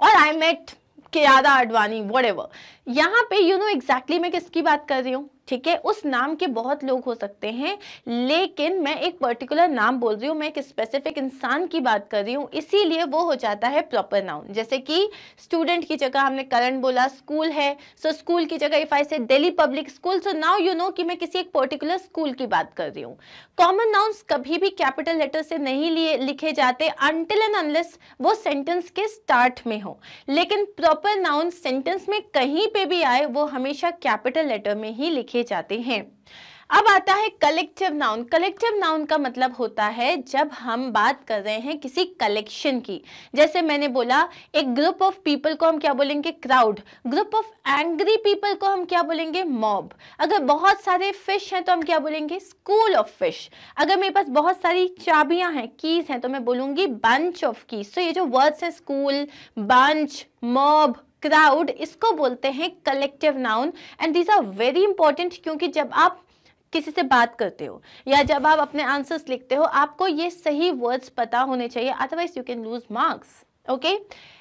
और I met Kiara Advani, whatever, यहाँ पे यू नो एग्जैक्टली मैं किसकी बात कर रही हूँ. ठीक है. उस नाम के बहुत लोग हो सकते हैं लेकिन मैं एक पर्टिकुलर नाम बोल रही हूँ, मैं एक स्पेसिफिक इंसान की बात कर रही हूँ, इसीलिए वो हो जाता है प्रॉपर नाउन. जैसे कि स्टूडेंट की जगह हमने करंट बोला, स्कूल है सो स्कूल की जगह इफ आई से Delhi public school, so now you know कि मैं किसी एक पर्टिकुलर स्कूल की बात कर रही हूँ. कॉमन नाउन्स कभी भी कैपिटल लेटर से नहीं लिखे जाते अनटिल एंड अनलेस वो सेंटेंस के स्टार्ट में हो. लेकिन प्रॉपर नाउन सेंटेंस में कहीं पे भी आए वो हमेशा कैपिटल लेटर में ही लिखे जाते हैं. अब आता है कलेक्टिव नाउन। कलेक्टिव नाउन का मतलब होता है जब हम बात कर रहे हैं किसी कलेक्शन की। जैसे मैंने बोला एक ग्रुप ऑफ पीपल को हम क्या बोलेंगे, crowd. Group of angry people को हम क्या बोलेंगे, मॉब। अगर बहुत सारे फिश हैं तो हम क्या बोलेंगे, स्कूल ऑफ फिश। अगर मेरे पास बहुत सारी चाबियां हैं, कीज हैं, तो मैं बोलूंगी बंच ऑफ कीज। तो ये जो वर्ड्स है स्कूल, बंच, मॉब, क्राउड, इसको बोलते हैं collective noun. And these are very important, क्योंकि जब आप किसी से बात करते हो या जब आप अपने आंसर्स लिखते हो, आपको ये सही वर्ड्स पता होने चाहिए, otherwise you can lose marks. Okay,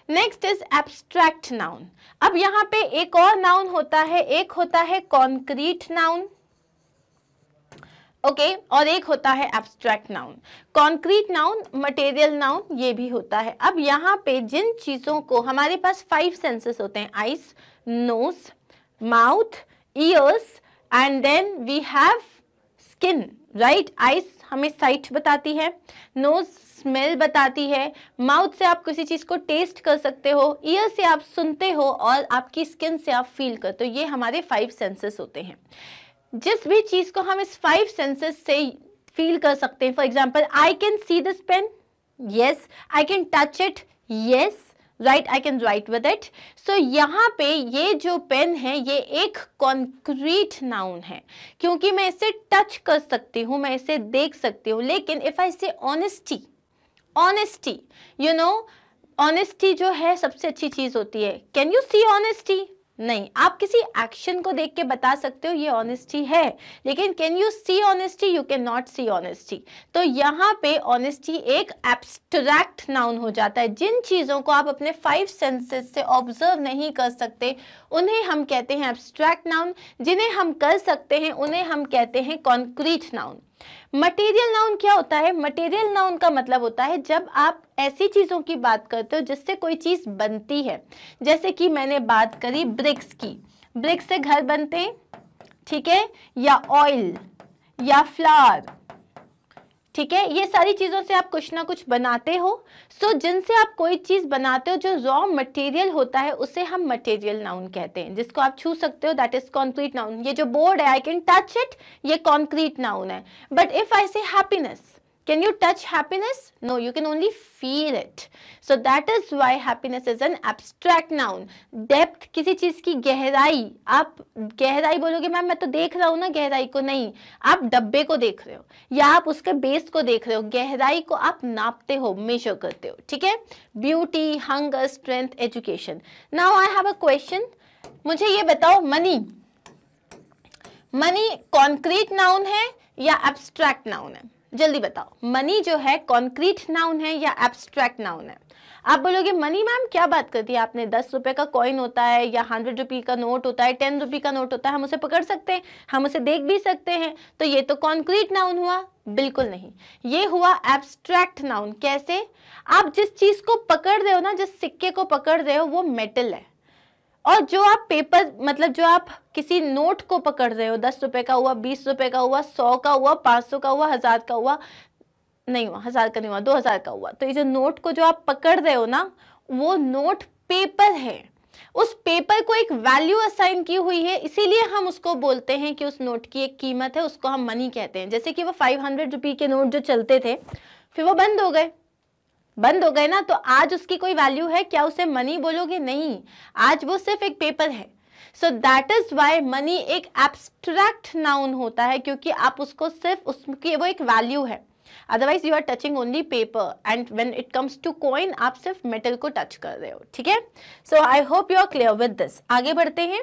next is abstract noun. अब यहाँ पे एक और नाउन होता है, एक होता है कॉन्क्रीट नाउन, ओके, और एक होता है abstract noun. Concrete noun, material noun, ये भी होता है। अब यहाँ पे जिन चीजों को, हमारे पास 5 सेंसेस होते हैं, eyes, nose, mouth, ears and then we have skin, right. Eyes हमें साइट बताती है, नोज स्मेल बताती है, माउथ से आप किसी चीज को टेस्ट कर सकते हो, ईयर से आप सुनते हो, और आपकी स्किन से आप फील करते हो। ये हमारे 5 सेंसेस होते हैं। जिस भी चीज को हम इस 5 सेंसेस से फील कर सकते हैं, for example I can see this pen, yes, I can touch it, yes, right, I can write with it. So यहाँ पे ये जो पेन है ये एक कॉन्क्रीट नाउन है, क्योंकि मैं इसे टच कर सकती हूँ, मैं इसे देख सकती हूँ। लेकिन if I say honesty, honesty, you know, honesty जो है सबसे अच्छी चीज होती है। Can you see honesty? नहीं, आप किसी एक्शन को देख के बता सकते हो ये ऑनेस्टी है, लेकिन can you see honesty? You can not see honesty. तो यहाँ पे ऑनेस्टी एक एब्स्ट्रैक्ट नाउन हो जाता है। जिन चीजों को आप अपने 5 सेंसेस से ऑब्जर्व नहीं कर सकते उन्हें हम कहते हैं एब्स्ट्रैक्ट नाउन, जिन्हें हम कर सकते हैं उन्हें हम कहते हैं कॉन्क्रीट नाउन। मटेरियल नाउन क्या होता है? मटेरियल नाउन का मतलब होता है जब आप ऐसी चीजों की बात करते हो जिससे कोई चीज बनती है। जैसे कि मैंने बात करी ब्रिक्स की, ब्रिक्स से घर बनते हैं, ठीक है, या ऑयल या फ्लावर, ठीक है, ये सारी चीजों से आप कुछ ना कुछ बनाते हो। सो जिनसे आप कोई चीज बनाते हो, जो रॉ मटेरियल होता है, उसे हम मटेरियल नाउन कहते हैं। जिसको आप छू सकते हो दैट इज कॉन्क्रीट नाउन। ये जो बोर्ड है, आई कैन टच इट, ये कॉन्क्रीट नाउन है। बट इफ आई से happiness, can you touch happiness? No, you can only feel it. So that is why happiness is an abstract noun. Depth, किसी चीज की गहराई, आप गहराई बोलोगे मैम मैं तो देख रहा हूँ ना गहराई को, नहीं, आप डब्बे को देख रहे हो या आप उसके बेस को देख रहे हो। गहराई को आप नापते हो, मेजर करते हो, ठीक है। Beauty, hunger, strength, education. Now I have a question, मुझे ये बताओ, मनी, मनी कॉन्क्रीट नाउन है या एब्स्ट्रैक्ट नाउन है? जल्दी बताओ, मनी जो है कॉन्क्रीट नाउन है या एब्स्ट्रैक्ट नाउन है? आप बोलोगे मनी मैम क्या बात करती है आपने, 10 रुपए का कॉइन होता है या 100 रुपये का नोट होता है, 10 रुपये का नोट होता है, हम उसे पकड़ सकते हैं, हम उसे देख भी सकते हैं, तो ये तो कॉन्क्रीट नाउन हुआ? बिल्कुल नहीं, ये हुआ एब्स्ट्रैक्ट नाउन। कैसे? आप जिस चीज को पकड़ रहे हो ना, जिस सिक्के को पकड़ रहे हो, वो मेटल है, और जो आप पेपर, मतलब जो आप किसी नोट को पकड़ रहे हो, 10 रुपए का हुआ, 20 रुपए का हुआ, 100 का हुआ, 500 का हुआ, 1000 का हुआ, नहीं हुआ 1000 का नहीं हुआ, 2000 का हुआ, तो ये जो नोट को जो आप पकड़ रहे हो ना, वो नोट पेपर है। उस पेपर को एक वैल्यू असाइन की हुई है, इसीलिए हम उसको बोलते हैं कि उस नोट की एक कीमत है, उसको हम मनी कहते हैं। जैसे कि वो 500 रुपये के नोट जो चलते थे, फिर वो बंद हो गए, बंद हो गए ना, तो आज उसकी कोई वैल्यू है क्या? उसे मनी बोलोगे? नहीं, आज वो सिर्फ एक पेपर है। So that is why money एक एब्स्ट्रैक्ट नाउन होता है, क्योंकि आप उसको सिर्फ, उसकी वो एक वैल्यू है। Otherwise you are touching only paper, and when it comes to coin आप सिर्फ मेटल को टच कर रहे हो, ठीक है। So I hope you are clear with this. आगे बढ़ते हैं।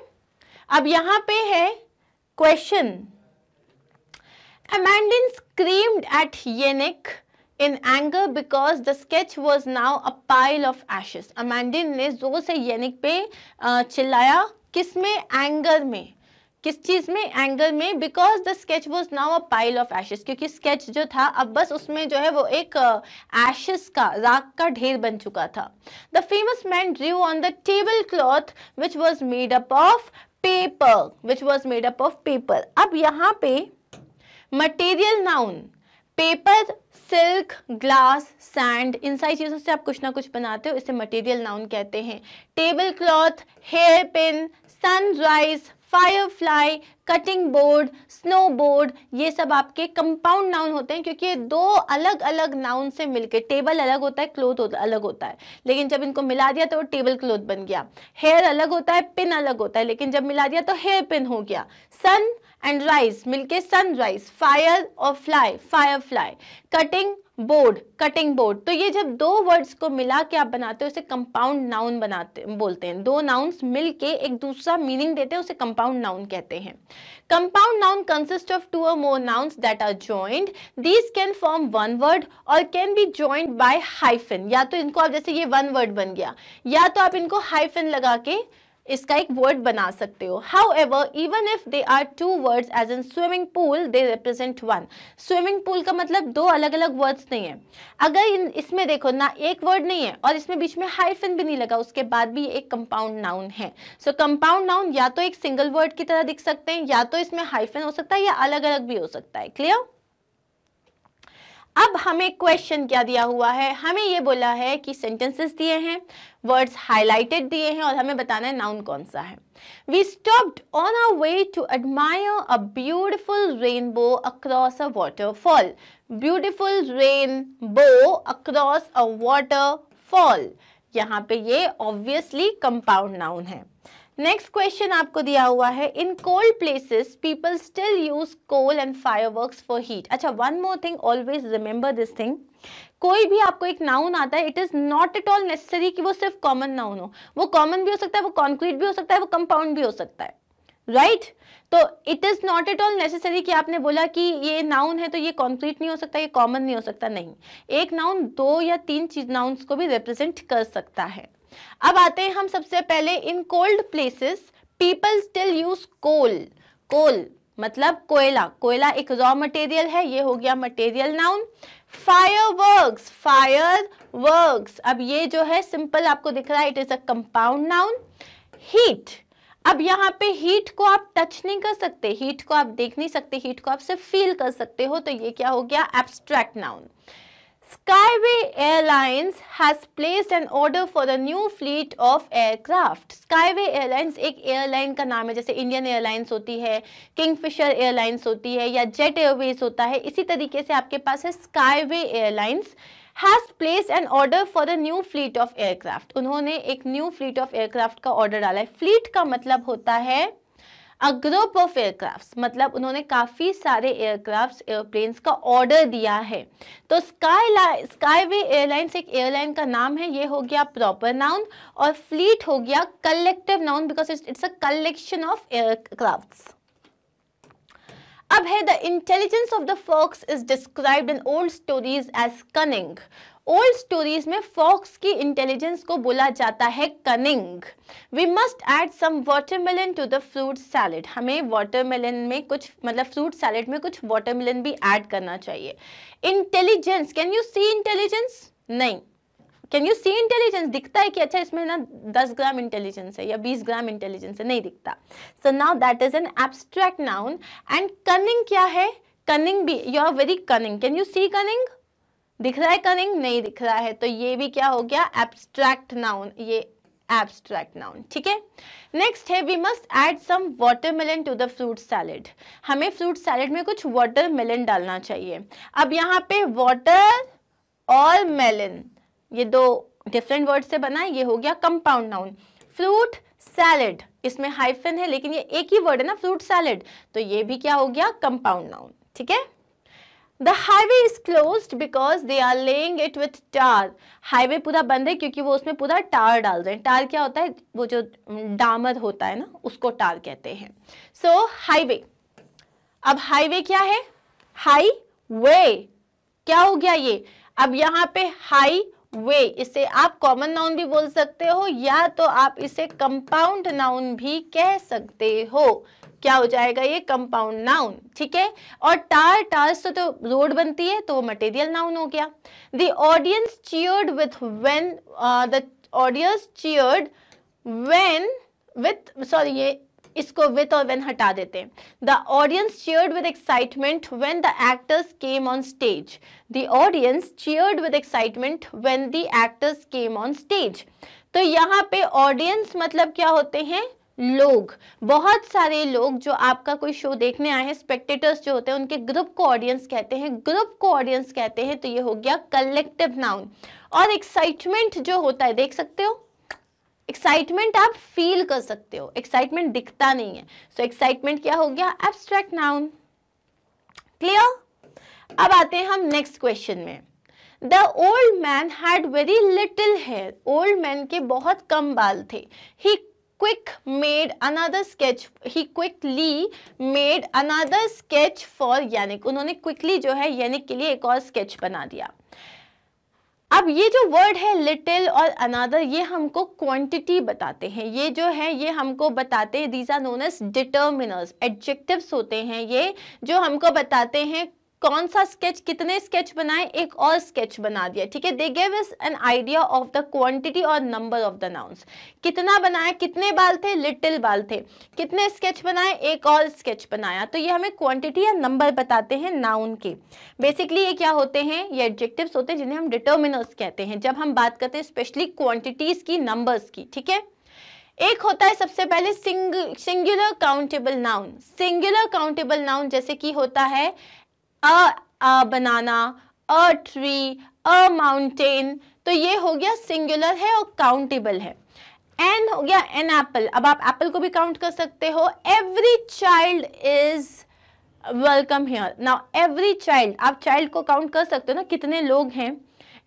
अब यहाँ पे है question, Amandine screamed at Yannick in anger because the sketch was now a pile of ashes. अमेंडिन ने जोर से येनिक पे चिल्लाया, किसमें? एंगर में। किस चीज में? एंगर में। Because the sketch was now a pile of ashes, क्योंकि स्केच जो था अब बस उसमें जो है वो एक एशेस का, राख का ढेर बन चुका था। The famous man drew on the tablecloth which was made up of paper, which was made up of paper. अब यहाँ पे material noun, paper, silk, glass, sand, इन सारी चीजों से आप कुछ ना कुछ बनाते हो, इसे मटेरियल नाउन कहते हैं। Tablecloth, hairpin, sunrise, firefly, cutting board, snowboard, ये सब आपके कंपाउंड नाउन होते हैं क्योंकि ये दो अलग अलग नाउन से मिलके, टेबल अलग होता है, क्लोथ अलग होता है, लेकिन जब इनको मिला दिया तो वो टेबल क्लोथ बन गया। हेयर अलग होता है, पिन अलग होता है, लेकिन जब मिला दिया तो हेयर पिन हो गया। सन एंड राइज मिलके सनराइज, फायर और fly, fire fly, cutting board, cutting board. तो ये जब दो वर्ड्स को मिला के आप बनाते हो इसे कंपाउंड नाउन बनाते बोलते हैं। दो नाउन्स मिलके एक दूसरा मीनिंग देते हैं, उसे कंपाउंड नाउन कहते हैं। Compound noun consist of 2 or more nouns that are joined. These can form one word or can be joined by hyphen. या तो इनको आप, जैसे ये one word बन गया, या तो आप इनको हाइफन लगा के इसका एक वर्ड बना सकते हो। However, even if they are 2 words, as in swimming pool, they represent one. Swimming pool का मतलब दो अलग अलग वर्ड्स नहीं है। अगर इसमें देखो ना, एक वर्ड नहीं है और इसमें बीच में हाइफन भी नहीं लगा, उसके बाद भी एक कंपाउंड नाउन है। सो कंपाउंड नाउन या तो एक सिंगल वर्ड की तरह दिख सकते हैं, या तो इसमें हाइफन हो सकता है, या अलग अलग भी हो सकता है। क्लियर? अब हमें क्वेश्चन क्या दिया हुआ है, हमें ये बोला है कि सेंटेंसेस दिए हैं, वर्ड्स हाईलाइटेड दिए हैं और हमें बताना है नाउन कौन सा है। We stopped on our way to admire a beautiful rainbow across a waterfall. Beautiful rainbow across a waterfall. यहाँ पे ये obviously compound noun है। नेक्स्ट क्वेश्चन आपको दिया हुआ है, in cold places people still use coal and fireworks for heat. अच्छा, one more thing, always remember this thing, कोई भी आपको एक नाउन आता है, it is not at all necessary कि वो सिर्फ कॉमन नाउन हो। वो कॉमन भी हो सकता है, वो कॉन्क्रीट भी हो सकता है, वो कंपाउंड भी हो सकता है, राइट? तो it is not at all necessary कि आपने बोला कि ये नाउन है तो ये कॉन्क्रीट नहीं हो सकता, ये कॉमन नहीं हो सकता, नहीं। एक नाउन 2 या 3 चीज नाउन्स को भी रिप्रेजेंट कर सकता है। अब आते हैं हम सबसे पहले, in cold places people still use coal. Coal मतलब कोयला, कोयला एक रॉ मटेरियल है, ये हो गया मटेरियल नाउन। फायरवर्क्स, फायरवर्क्स, अब ये जो है सिंपल आपको दिख रहा है, it is a compound noun. Heat, अब यहाँ पे हीट को आप टच नहीं कर सकते, हीट को आप देख नहीं सकते, हीट को आप सिर्फ फील कर सकते हो, तो ये क्या हो गया, abstract noun. Skyway Airlines has placed an order for a new fleet of aircraft. Skyway Airlines एक एयरलाइन का नाम है, जैसे इंडियन एयरलाइंस होती है, किंगफिशर एयरलाइंस होती है, या जेट एयरवेज होता है, इसी तरीके से आपके पास है Skyway Airlines has placed an order for a new fleet of aircraft. उन्होंने एक न्यू फ्लीट ऑफ एयरक्राफ्ट का ऑर्डर डाला है। फ्लीट का मतलब होता है अ ग्रुप ऑफ एयरक्राफ्ट, मतलब उन्होंने काफी सारे एयरक्राफ्ट, एयरप्लेन्स का ऑर्डर दिया है। तो स्काईवे एयरलाइंस एक एयरलाइन का नाम है, ये हो गया प्रॉपर नाउन, और फ्लीट हो गया collective noun because it's a collection of aircrafts. अब है, the intelligence of the fox is described in old stories as cunning. Old stories में फॉक्स की इंटेलिजेंस को बोला जाता है cunning. We must add some watermelon to the fruit salad. हमें watermelon में कुछ, मतलब फ्रूट सैलेड में कुछ वाटरमेलन भी ऐड करना चाहिए। Intelligence, can you see intelligence? नहीं। Can you see intelligence? दिखता है कि अच्छा इसमें ना 10 ग्राम इंटेलिजेंस है या 20 ग्राम इंटेलिजेंस है, नहीं दिखता। So now that is an abstract noun. And cunning क्या है? कनिंग भी, you are very cunning. Can you see cunning? दिख रहा है कनिंग? नहीं दिख रहा है, तो ये भी क्या हो गया, एब्स्ट्रैक्ट नाउन, ये एब्स्ट्रैक्ट नाउन। ठीक है, नेक्स्ट है, we must add some watermelon to the fruit salad. हमें फ्रूट सैलेड में कुछ वाटरमेलन डालना चाहिए। अब यहाँ पे वाटर और मेलन, ये दो डिफरेंट वर्ड से बना है, ये हो गया कंपाउंड नाउन। फ्रूट सैलेड, इसमें हाइफन है लेकिन ये एक ही वर्ड है ना, फ्रूट सैलेड, तो ये भी क्या हो गया, कंपाउंड नाउन। ठीक है, The highway is closed because they are laying it with tar. Highway पूरा बंद है क्योंकि वो उसमें पूरा टार डाल रहे हैं। टार क्या होता है, वो जो डामर होता है ना, उसको टार कहते हैं। सो हाईवे, अब हाईवे क्या है, हाईवे, क्या हो गया ये, अब यहाँ पे हाईवे, इसे आप कॉमन नाउन भी बोल सकते हो या तो आप इसे कंपाउंड नाउन भी कह सकते हो। क्या हो जाएगा ये, कंपाउंड नाउन। ठीक है, और टार से तो रोड बनती है, तो वो मटेरियल नाउन हो गया। The audience cheered with when, the audience cheered when with, sorry ये इसको विथ और व्हेन हटा देते हैं। The audience cheered with excitement when the actors came on stage. The audience cheered with excitement when the actors came on stage. तो यहाँ पे audience मतलब क्या होते हैं, लोग, बहुत सारे लोग जो आपका कोई शो देखने आए हैं, स्पेक्टेटर्स जो होते हैं, उनके ग्रुप को ऑडियंस कहते हैं, ग्रुप को ऑडियंस कहते हैं। तो ये हो गया कलेक्टिव नाउन। और एक्साइटमेंट जो होता है, देख सकते हो, एक्साइटमेंट आप फील कर सकते हो, एक्साइटमेंट दिखता नहीं है, सो एक्साइटमेंट क्या हो गया, एब्स्ट्रैक्ट नाउन। क्लियर? अब आते हैं हम नेक्स्ट क्वेश्चन में। The old man had very little hair, old man के बहुत कम बाल थे। He quickly made another sketch for Yannick, उन्होंने क्विकली जो है यानिक के लिए एक और स्केच बना दिया। अब ये जो वर्ड है लिटिल और अनदर, ये हमको क्वांटिटी बताते हैं, ये जो है ये हमको बताते हैं, these are known as determiners, adjectives होते हैं ये, जो हमको बताते हैं कौन सा स्केच, कितने स्केच बनाए, एक और स्केच बना दिया, ठीक है। They give us an idea of the quantity और नंबर ऑफ द नाउन्स। कितना बनाया, कितने बाल थे, लिटिल बाल थे। कितने स्केच बनाए, एक और स्केच बनाया। तो ये हमें क्वांटिटी या नंबर बताते हैं नाउन के। बेसिकली ये क्या होते हैं, ये एडजेक्टिव्स होते हैं जिन्हें हम डिटर्मिनर्स कहते हैं जब हम बात करते हैं स्पेशली क्वांटिटीज की, नंबर्स की, ठीक है। एक होता है सबसे पहले singular countable noun. Singular countable noun जैसे कि होता है a banana, a tree, a mountain, तो ये हो गया सिंगुलर है और काउंटेबल है। एन हो गया एन एप्पल, अब आप एप्पल को भी काउंट कर सकते हो। Every child is welcome here. Now every child, आप चाइल्ड को काउंट कर सकते हो ना, कितने लोग हैं,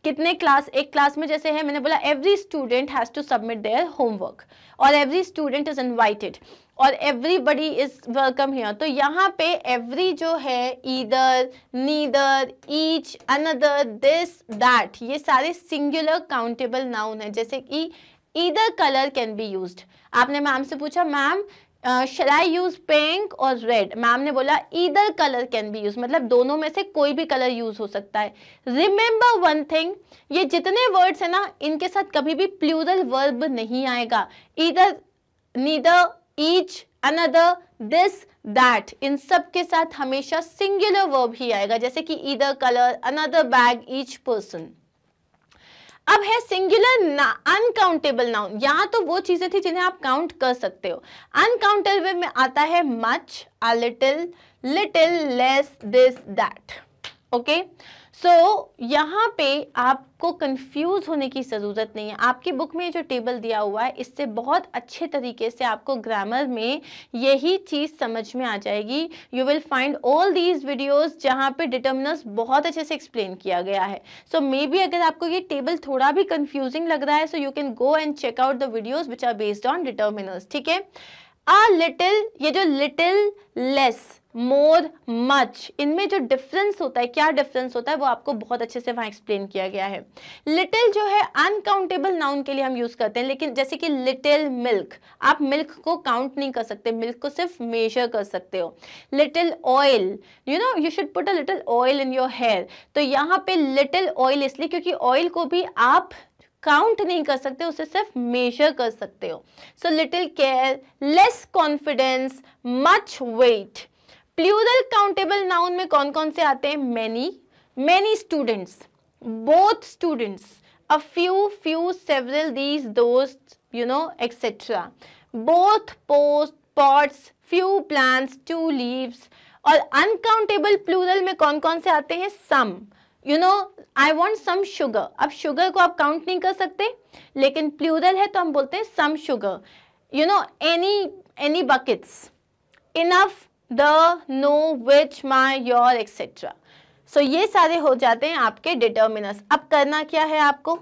कितने क्लास, एक क्लास में जैसे है, मैंने बोला every student has to submit their homework, और एवरी स्टूडेंट इज इनवाइटेड, और एवरीबडी इज वेलकम हियर। तो यहाँ पे एवरी जो है, either, neither, each, another, this, that, ये सारे सिंगुलर काउंटेबल नाउन है। जैसे कि either colour can be used. आपने मैम से पूछा, ma'am shall I use pink और रेड, मैम ने बोला either colour can be use, मतलब दोनों में से कोई भी कलर यूज हो सकता है। रिमेंबर वन थिंग, ये जितने वर्ड्स है ना, इनके साथ कभी भी प्लूरल वर्ब नहीं आएगा। Either, neither, each, another, this, that, इन सब के साथ हमेशा सिंगुलर वर्ब ही आएगा, जैसे कि either colour, another bag, each person. अब है सिंगुलर अनकाउंटेबल नाउन। यहाँ तो वो चीजें थी जिन्हें आप काउंट कर सकते हो। अनकाउंटेबल में आता है much, a little, little, less, this, that. Okay, so यहाँ पे आपको कंफ्यूज होने की ज़रूरत नहीं है। आपकी बुक में जो टेबल दिया हुआ है, इससे बहुत अच्छे तरीके से आपको ग्रामर में यही चीज़ समझ में आ जाएगी। You will find all these videos जहाँ पे डिटर्मिनर्स बहुत अच्छे से एक्सप्लेन किया गया है। सो मे बी अगर आपको ये टेबल थोड़ा भी कंफ्यूजिंग लग रहा है, so you can go and check out the videos which are based on determiners, ठीक है। अ लिटिल, ये जो लिटिल, लेस, मोर, मच, इनमें जो डिफरेंस होता है, क्या डिफरेंस होता है, वो आपको बहुत अच्छे से वहां एक्सप्लेन किया गया है। लिटिल जो है अनकाउंटेबल नाउन के लिए हम यूज करते हैं, लेकिन जैसे कि लिटिल मिल्क, आप मिल्क को काउंट नहीं कर सकते, मिल्क को सिर्फ मेजर कर सकते हो। Little oil, you know you should put a little oil in your hair, तो यहाँ पे लिटिल ऑयल इसलिए क्योंकि ऑयल को भी आप काउंट नहीं कर सकते, उसे सिर्फ मेजर कर सकते हो। So little care, less confidence, much weight. Plural countable noun में कौन कौन से आते हैं? Many, many students, both students, a few, few, several, these, those, you know, etcetera. Both, post, pots, few plants, two leaves. और uncountable plural में कौन कौन से आते हैं? Some, you know, I want some sugar. अब शुगर को आप काउंट नहीं कर सकते, लेकिन प्लूरल है तो हम बोलते हैं some sugar. You know, any buckets, enough, the, no, which, my, your, etcetera. So ये सारे हो जाते हैं आपके डिटर्मिनर्स। अब करना क्या है आपको?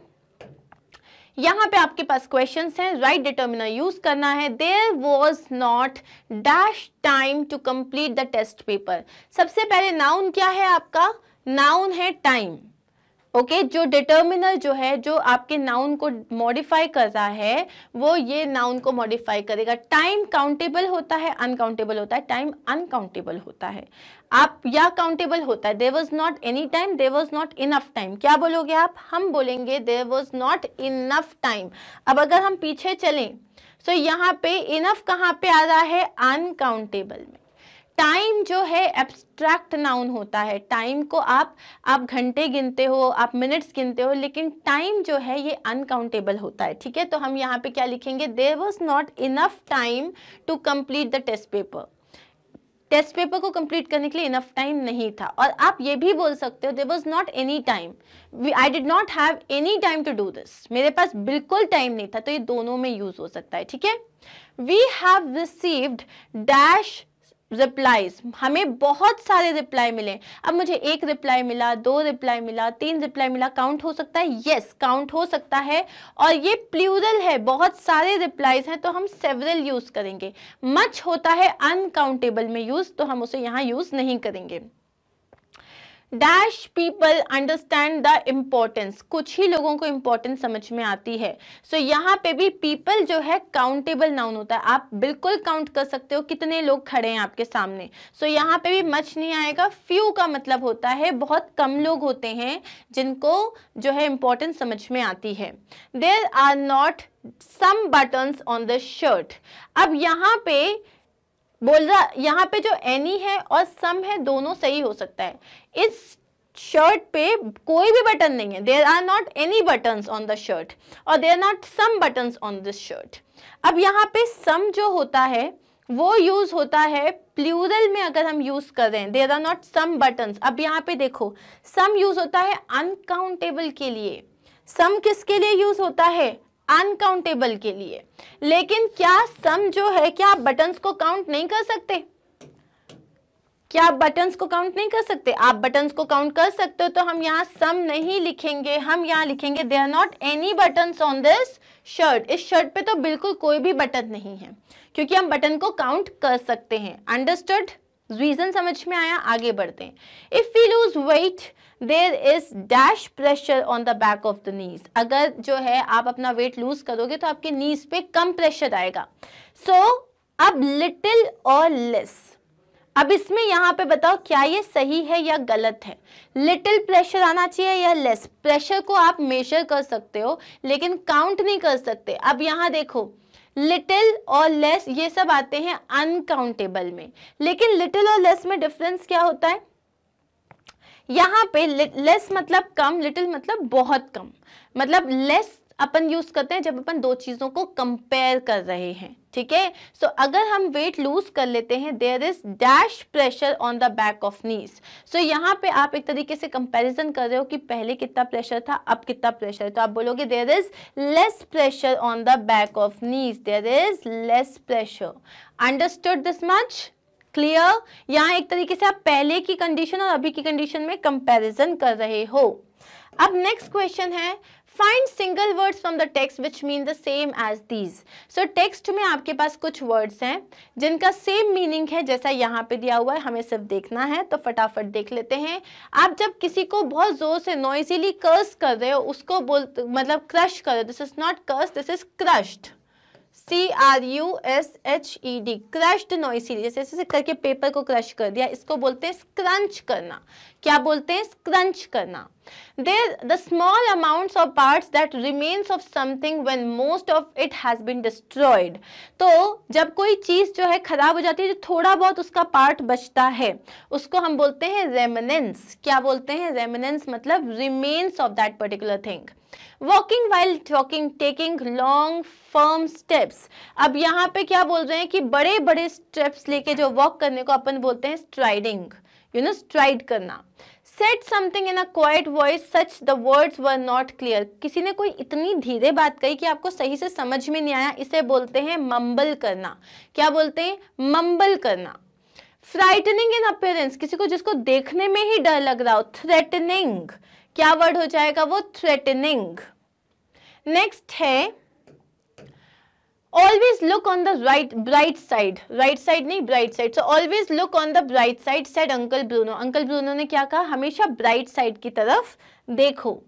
यहाँ पे आपके पास क्वेश्चंस हैं, राइट डिटर्मिनर यूज करना है। There was not dash time to complete the test paper. सबसे पहले नाउन क्या है आपका? नाउन है टाइम। ओके, जो डिटर्मिनर जो है, जो आपके नाउन को मॉडिफाई कर रहा है, वो ये नाउन को मॉडिफाई करेगा। टाइम काउंटेबल होता है, अनकाउंटेबल होता है। टाइम अनकाउंटेबल होता है, आप या काउंटेबल होता है। There was not any time, there was not enough time. क्या बोलोगे आप? हम बोलेंगे there was not enough time. अब अगर हम पीछे चलें, तो यहाँ पे इनफ कहाँ पे आ रहा है? अनकाउंटेबल में। टाइम जो है एब्स्ट्रैक्ट नाउन होता है। टाइम को आप घंटे गिनते हो, आप मिनट्स गिनते हो, लेकिन टाइम जो है ये अनकाउंटेबल होता है। ठीक है, तो हम यहाँ पे क्या लिखेंगे, there was not enough time to complete the test paper. Test paper को कंप्लीट करने के लिए इनफ टाइम नहीं था। और आप ये भी बोल सकते हो, there was not any time, I did not have any time to do this, मेरे पास बिल्कुल टाइम नहीं था। तो ये दोनों में यूज हो सकता है। ठीक है, we have received dash replies, हमें बहुत सारे रिप्लाई मिले। अब मुझे एक रिप्लाई मिला, 2 रिप्लाई मिला, 3 रिप्लाई मिला, काउंट हो सकता है? यस, काउंट हो सकता है। और ये प्लूरल है, बहुत सारे रिप्लाईज हैं, तो हम सेवरल यूज करेंगे। मच होता है अनकाउंटेबल में यूज, तो हम उसे यहाँ यूज नहीं करेंगे। Dash people understand the importance, कुछ ही लोगों को इम्पोर्टेंस समझ में आती है। सो यहाँ पे भी पीपल जो है काउंटेबल नाउन होता है, आप बिल्कुल काउंट कर सकते हो कितने लोग खड़े हैं आपके सामने। सो यहाँ पे भी मच नहीं आएगा। फ्यू का मतलब होता है बहुत कम लोग होते हैं जिनको जो है इम्पोर्टेंस समझ में आती है। There are not some buttons on the shirt, अब यहाँ पे बोल रहा, यहाँ पे जो एनी है और सम है दोनों सही हो सकता है। इस शर्ट पे कोई भी बटन नहीं है, there are not any buttons on the shirt, और there are not some buttons on this shirt. अब यहाँ पे सम जो होता है वो यूज होता है प्लूरल में, अगर हम यूज कर रहे हैं, there are not some buttons. अब यहाँ पे देखो, सम यूज होता है अनकाउंटेबल के लिए। सम किसके लिए यूज होता है? अनकाउंटेबल के लिए। लेकिन क्या सम जो है, क्या आप बटन्स को काउंट नहीं कर सकते? क्या आप बटन्स को काउंट नहीं कर सकते? आप बटन्स को काउंट कर सकते हो, तो हम यहाँ सम नहीं लिखेंगे, हम यहाँ लिखेंगे there are not any buttons on this shirt. इस शर्ट पे तो बिल्कुल कोई भी बटन नहीं है, क्योंकि हम बटन को काउंट कर सकते हैं। अंडरस्टूड? रीजन समझ में आया? आगे बढ़ते हैं। If we lose weight there is dash pressure on the back of the knees, अगर जो है आप अपना वेट लूज करोगे तो आपके नीज पे कम प्रेशर आएगा। सो अब लिटिल और लेस, अब इसमें यहाँ पे बताओ क्या ये सही है या गलत है? लिटिल प्रेशर आना चाहिए या लेस? प्रेशर को आप मेजर कर सकते हो लेकिन काउंट नहीं कर सकते। अब यहाँ देखो, लिटिल और लेस ये सब आते हैं अनकाउंटेबल में, लेकिन लिटिल और लेस में डिफरेंस क्या होता है? यहाँ पे लेस मतलब कम, लिटिल मतलब बहुत कम। मतलब लेस अपन यूज करते हैं जब अपन दो चीजों को कंपेयर कर रहे हैं। ठीक है, सो अगर हम वेट लूज कर लेते हैं, there is dash pressure on the back of knees. So यहाँ पे आप एक तरीके से कंपैरिजन कर रहे हो कि पहले कितना प्रेशर था, अब कितना प्रेशर है, तो आप बोलोगे there is less pressure on the back of knees, there is less pressure. Understood this much? Clear? यहाँ एक तरीके से आप पहले की कंडीशन और अभी की कंडीशन में कंपैरिजन कर रहे हो। अब next question is, find single words from the text which mean the same as these. So text में आपके पास कुछ वर्ड्स हैं जिनका सेम मीनिंग है जैसा यहाँ पे दिया हुआ है, हमें सिर्फ देखना है, तो फटाफट देख लेते हैं। आप जब किसी को बहुत जोर से नॉइजीली कर्स कर रहे हो, उसको मतलब क्रश कर रहे हो, this is not curse, this is crushed, CRUSHED, crushed noisily, जैसे ऐसे करके पेपर को क्रश कर दिया, इसको बोलते हैं स्क्रंच करना। क्या बोलते हैं? स्क्रंच करना। There the small amounts of parts that remains of something when most of it has been destroyed। तो जब कोई चीज जो है खराब हो जाती है, जो थोड़ा बहुत उसका पार्ट बचता है, उसको हम बोलते हैं रेमिनेंस। क्या बोलते हैं? रेमिनेंस मतलब remains of that particular thing. Walking while talking, taking long firm steps. अब यहाँ पे क्या बोल रहे हैं कि बड़े बड़े स्टेप्स लेके जो वॉक करने को अपन बोलते हैं स्ट्राइडिंग, यू नो, स्ट्राइड करना। Said something in a quiet voice such the words were not clear। किसी ने कोई इतनी धीरे बात कही कि आपको सही से समझ में नहीं आया, इसे बोलते हैं मम्बल करना। क्या बोलते हैं? मम्बल करना। फ्राइटनिंग इन अपीयरेंस, किसी को जिसको देखने में ही डर लग रहा हो, थ्रेटनिंग। क्या वर्ड हो जाएगा वो? थ्रेटनिंग। नेक्स्ट है always look on the bright side, right side नहीं, bright side। so always look on the bright side said uncle Bruno। uncle Bruno ने क्या कहा? हमेशा bright side की तरफ देखो।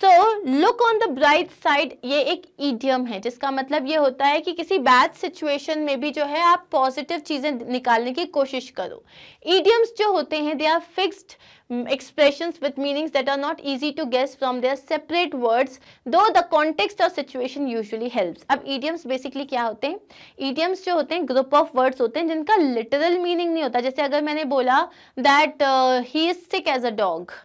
So look on the bright side ये एक ईडियम है जिसका मतलब ये होता है कि किसी बैड सिचुएशन में भी जो है आप पॉजिटिव चीजें निकालने की कोशिश करो। ईडियम्स जो होते हैं they are fixed expressions with meanings that are not easy to guess from their separate words though the context or situation usually helps। अब idioms basically क्या होते हैं? idioms जो होते हैं group of words होते हैं जिनका literal meaning नहीं होता। जैसे अगर मैंने बोला that he is sick as a dog,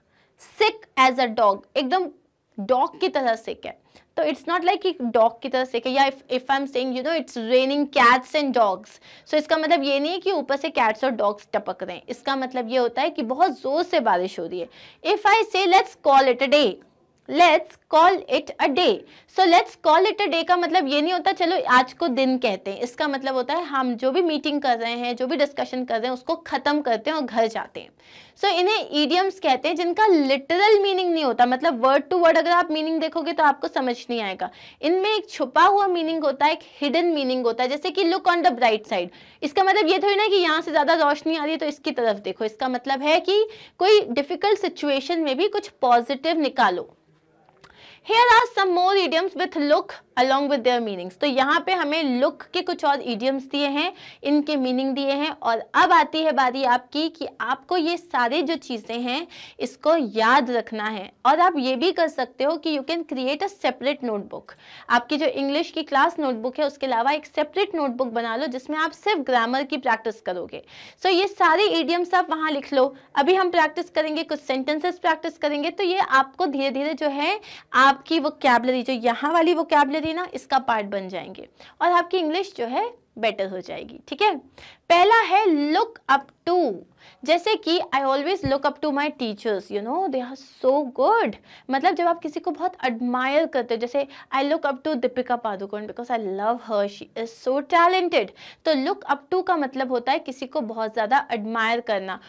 sick as a dog, एकदम डॉग की तरह सिक है, तो इट्स नॉट लाइक कि डॉग की तरह सिक है। या if I am saying it's raining cats and dogs, so इसका मतलब ये नहीं है कि ऊपर से कैट्स और डॉग्स टपक रहे हैं। इसका मतलब ये होता है कि बहुत जोर से बारिश हो रही है। इफ आई से let's call it a day, let's call it a day, so let's call it a day का मतलब ये नहीं होता चलो आज को दिन कहते हैं। इसका मतलब होता है हम जो भी मीटिंग कर रहे हैं, जो भी डिस्कशन कर रहे हैं, उसको खत्म करते हैं और घर जाते हैं। सो इन्हें ईडियम्स कहते हैं जिनका लिटरल मीनिंग नहीं होता, मतलब वर्ड टू वर्ड अगर आप मीनिंग देखोगे तो आपको समझ नहीं आएगा। इनमें एक छुपा हुआ मीनिंग होता है, एक हिडन मीनिंग होता है। जैसे कि look on the bright side, इसका मतलब ये थोड़ी ना कि यहाँ से ज्यादा रोशनी आ रही है तो इसकी तरफ देखो। इसका मतलब है कि कोई डिफिकल्ट सिचुएशन में भी कुछ पॉजिटिव निकालो। Here are some more idioms with look along with their meanings। तो यहाँ पे हमें look के कुछ और idioms दिए हैं, इनके meaning दिए हैं। और अब आती है बारी आपकी कि आपको ये सारे जो चीज़ें हैं इसको याद रखना है। और आप ये भी कर सकते हो कि you can create a separate notebook। आपकी जो इंग्लिश की क्लास नोटबुक है उसके अलावा एक सेपरेट नोटबुक बना लो जिसमें आप सिर्फ ग्रामर की प्रैक्टिस करोगे। सो ये सारे idioms आप वहाँ लिख लो। अभी हम प्रैक्टिस करेंगे, कुछ सेंटेंसेस प्रैक्टिस करेंगे, तो ये आपको धीरे धीरे जो है आपकी वोकैबुलरी, जो यहाँ वाली वोकैबुलरी ना, इसका पार्ट बन जाएंगे और आपकी इंग्लिश जो है बेटर हो जाएगी। ठीक है, पहला है लुक अप टू। जैसे कि I always look up to my teachers, they are so good. मतलब जब आप किसी को बहुत एडमायर करते हो, जैसे I look up to Deepika Padukone because I love her, she is so talented. तो लुक अप टू का मतलब होता है किसी को बहुत ज़्यादा एडमायर करना।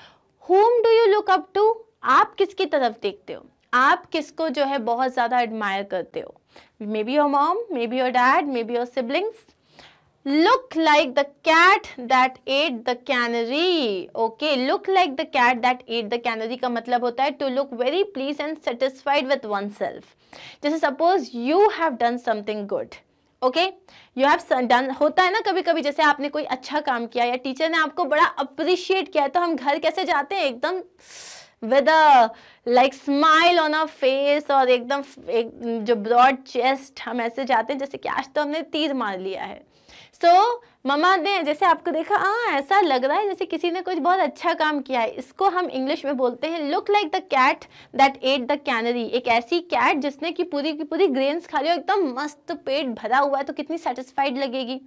whom do you look up to? आप किसकी तरफ देखते हो? आप किसको जो है बहुत ज़्यादा एडमायर करते हो? May be your mom, may be your dad, may be your siblings. Look like the cat that ate the canary। Okay, look like the cat that ate the canary का मतलब होता है to look very pleased and satisfied with oneself। जैसे suppose you have done something good, okay, you have done, होता है ना कभी कभी, जैसे आपने कोई अच्छा काम किया या टीचर ने आपको बड़ा अप्रिशिएट किया, तो हम घर कैसे जाते हैं? एकदम with a like smile on our face और एकदम जो broad chest, हम ऐसे जाते हैं जैसे कि आज तो हमने तीर मार लिया है। मम्मा ने जैसे आपको देखा, ऐसा लग रहा है जैसे किसी ने कुछ बहुत अच्छा काम किया है। इसको हम इंग्लिश में बोलते हैं look like the cat that ate the canary. एक ऐसी कैट जिसने की पूरी ग्रेन्स खा लिया, एकदम मस्त पेट भरा हुआ है, तो कितनी सेटिस्फाइड लगेगी।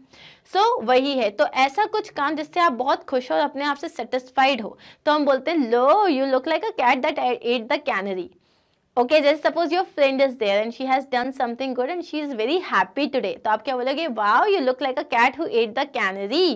वही है, तो ऐसा कुछ काम जिससे आप बहुत खुश हो और अपने आप से सेटिस्फाइड हो, तो हम बोलते हैं लो you look like a cat that ate the canary. Okay, जैसे suppose your friend is there and she has done something good and she is very happy today, तो आप क्या बोलोगे? Wow you look like a cat who ate the canary.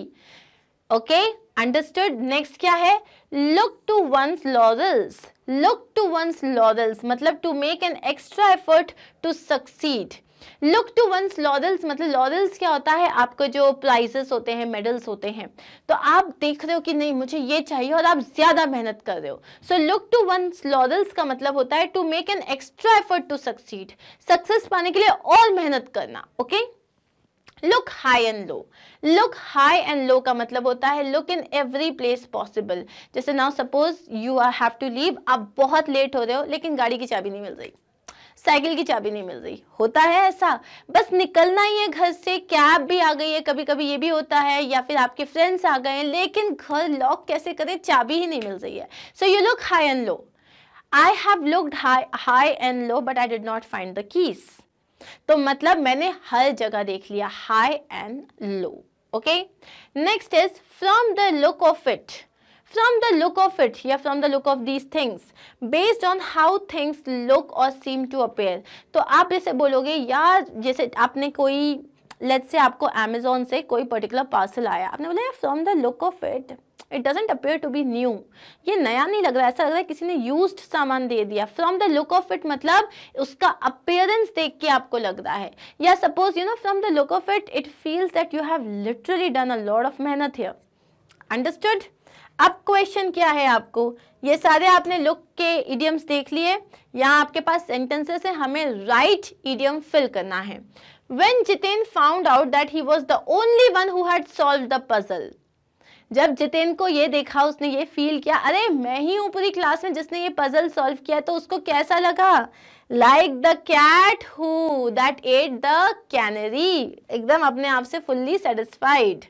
Okay, understood. Next क्या है? Look to one's laurels. Look to one's laurels मतलब to make an extra effort to succeed. Look to one's laurels मतलब laurels क्या होता है? आपको जो prices होते हैं, मेडल्स होते हैं, तो आप देख रहे हो कि नहीं मुझे ये चाहिए और आप ज्यादा मेहनत कर रहे हो। So look to one's laurels का मतलब होता है to make an extra effort to succeed, success पाने के लिए और मेहनत करना। Okay, look high and low. Look high and low का मतलब होता है look in every place possible. जैसे now suppose you have to leave, आप बहुत लेट हो रहे हो लेकिन गाड़ी की चाबी नहीं मिल रही, साइकिल की चाबी नहीं मिल रही, होता है ऐसा, बस निकलना ही है घर से, कैब भी आ गई है, कभी कभी ये भी होता है, या फिर आपके फ्रेंड्स आ गए हैं लेकिन घर लॉक कैसे करें, चाबी ही नहीं मिल रही है। So you look high and low. I have looked high and low but I did not find the keys. तो मतलब मैंने हर जगह देख लिया, high and low. Okay, next is from the look of it. From the look of it या from the look of these things, based on how things look or seem to appear। तो आप जैसे बोलोगे यार, जैसे आपने कोई let's say आपको Amazon से कोई पर्टिकुलर पार्सल आया, आपने बोला यार from the look of it it doesn't appear to be new, ये नया नहीं लग रहा, ऐसा लग रहा है किसी ने यूज्ड सामान दे दिया। From the look of it मतलब उसका अपीयरेंस देख के आपको लग रहा है। या suppose from the look of it it feels that you have literally done a lot of मेहनत here। अंडरस्टूड? अब क्वेश्चन क्या है आपको, ये सारे आपने लुक के इडियम्स देख लिए, यहाँ आपके पास सेंटेंसेस है, हमें राइट इडियम फिल करना है। When Jiten found out that he was the only one who had solved the puzzle, जब जितेन को ये देखा, उसने ये फील किया, अरे मैं ही हूँ पूरी क्लास में जिसने ये पजल सॉल्व किया, तो उसको कैसा लगा? Like the cat who that ate the canary, एकदम अपने आप से fully satisfied.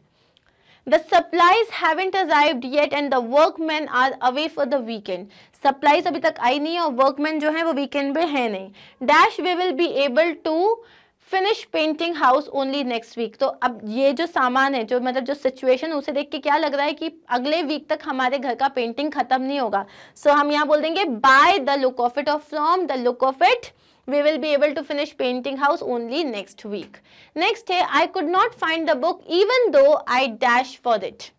The supplies haven't arrived yet and the workmen are away for the weekend. Supplies अभी तक आई नहीं है और workmen जो है वो weekend पे है नहीं। Dash we will be able to finish painting house only next week. तो अब ये जो सामान है, जो मतलब जो सिचुएशन, उसे देख के क्या लग रहा है कि अगले वीक तक हमारे घर का पेंटिंग खत्म नहीं होगा। सो हम यहाँ बोल देंगे by the look of it or from the look of it we will be able to finish painting house only next week. Next है I could not find the book even though I dash for it.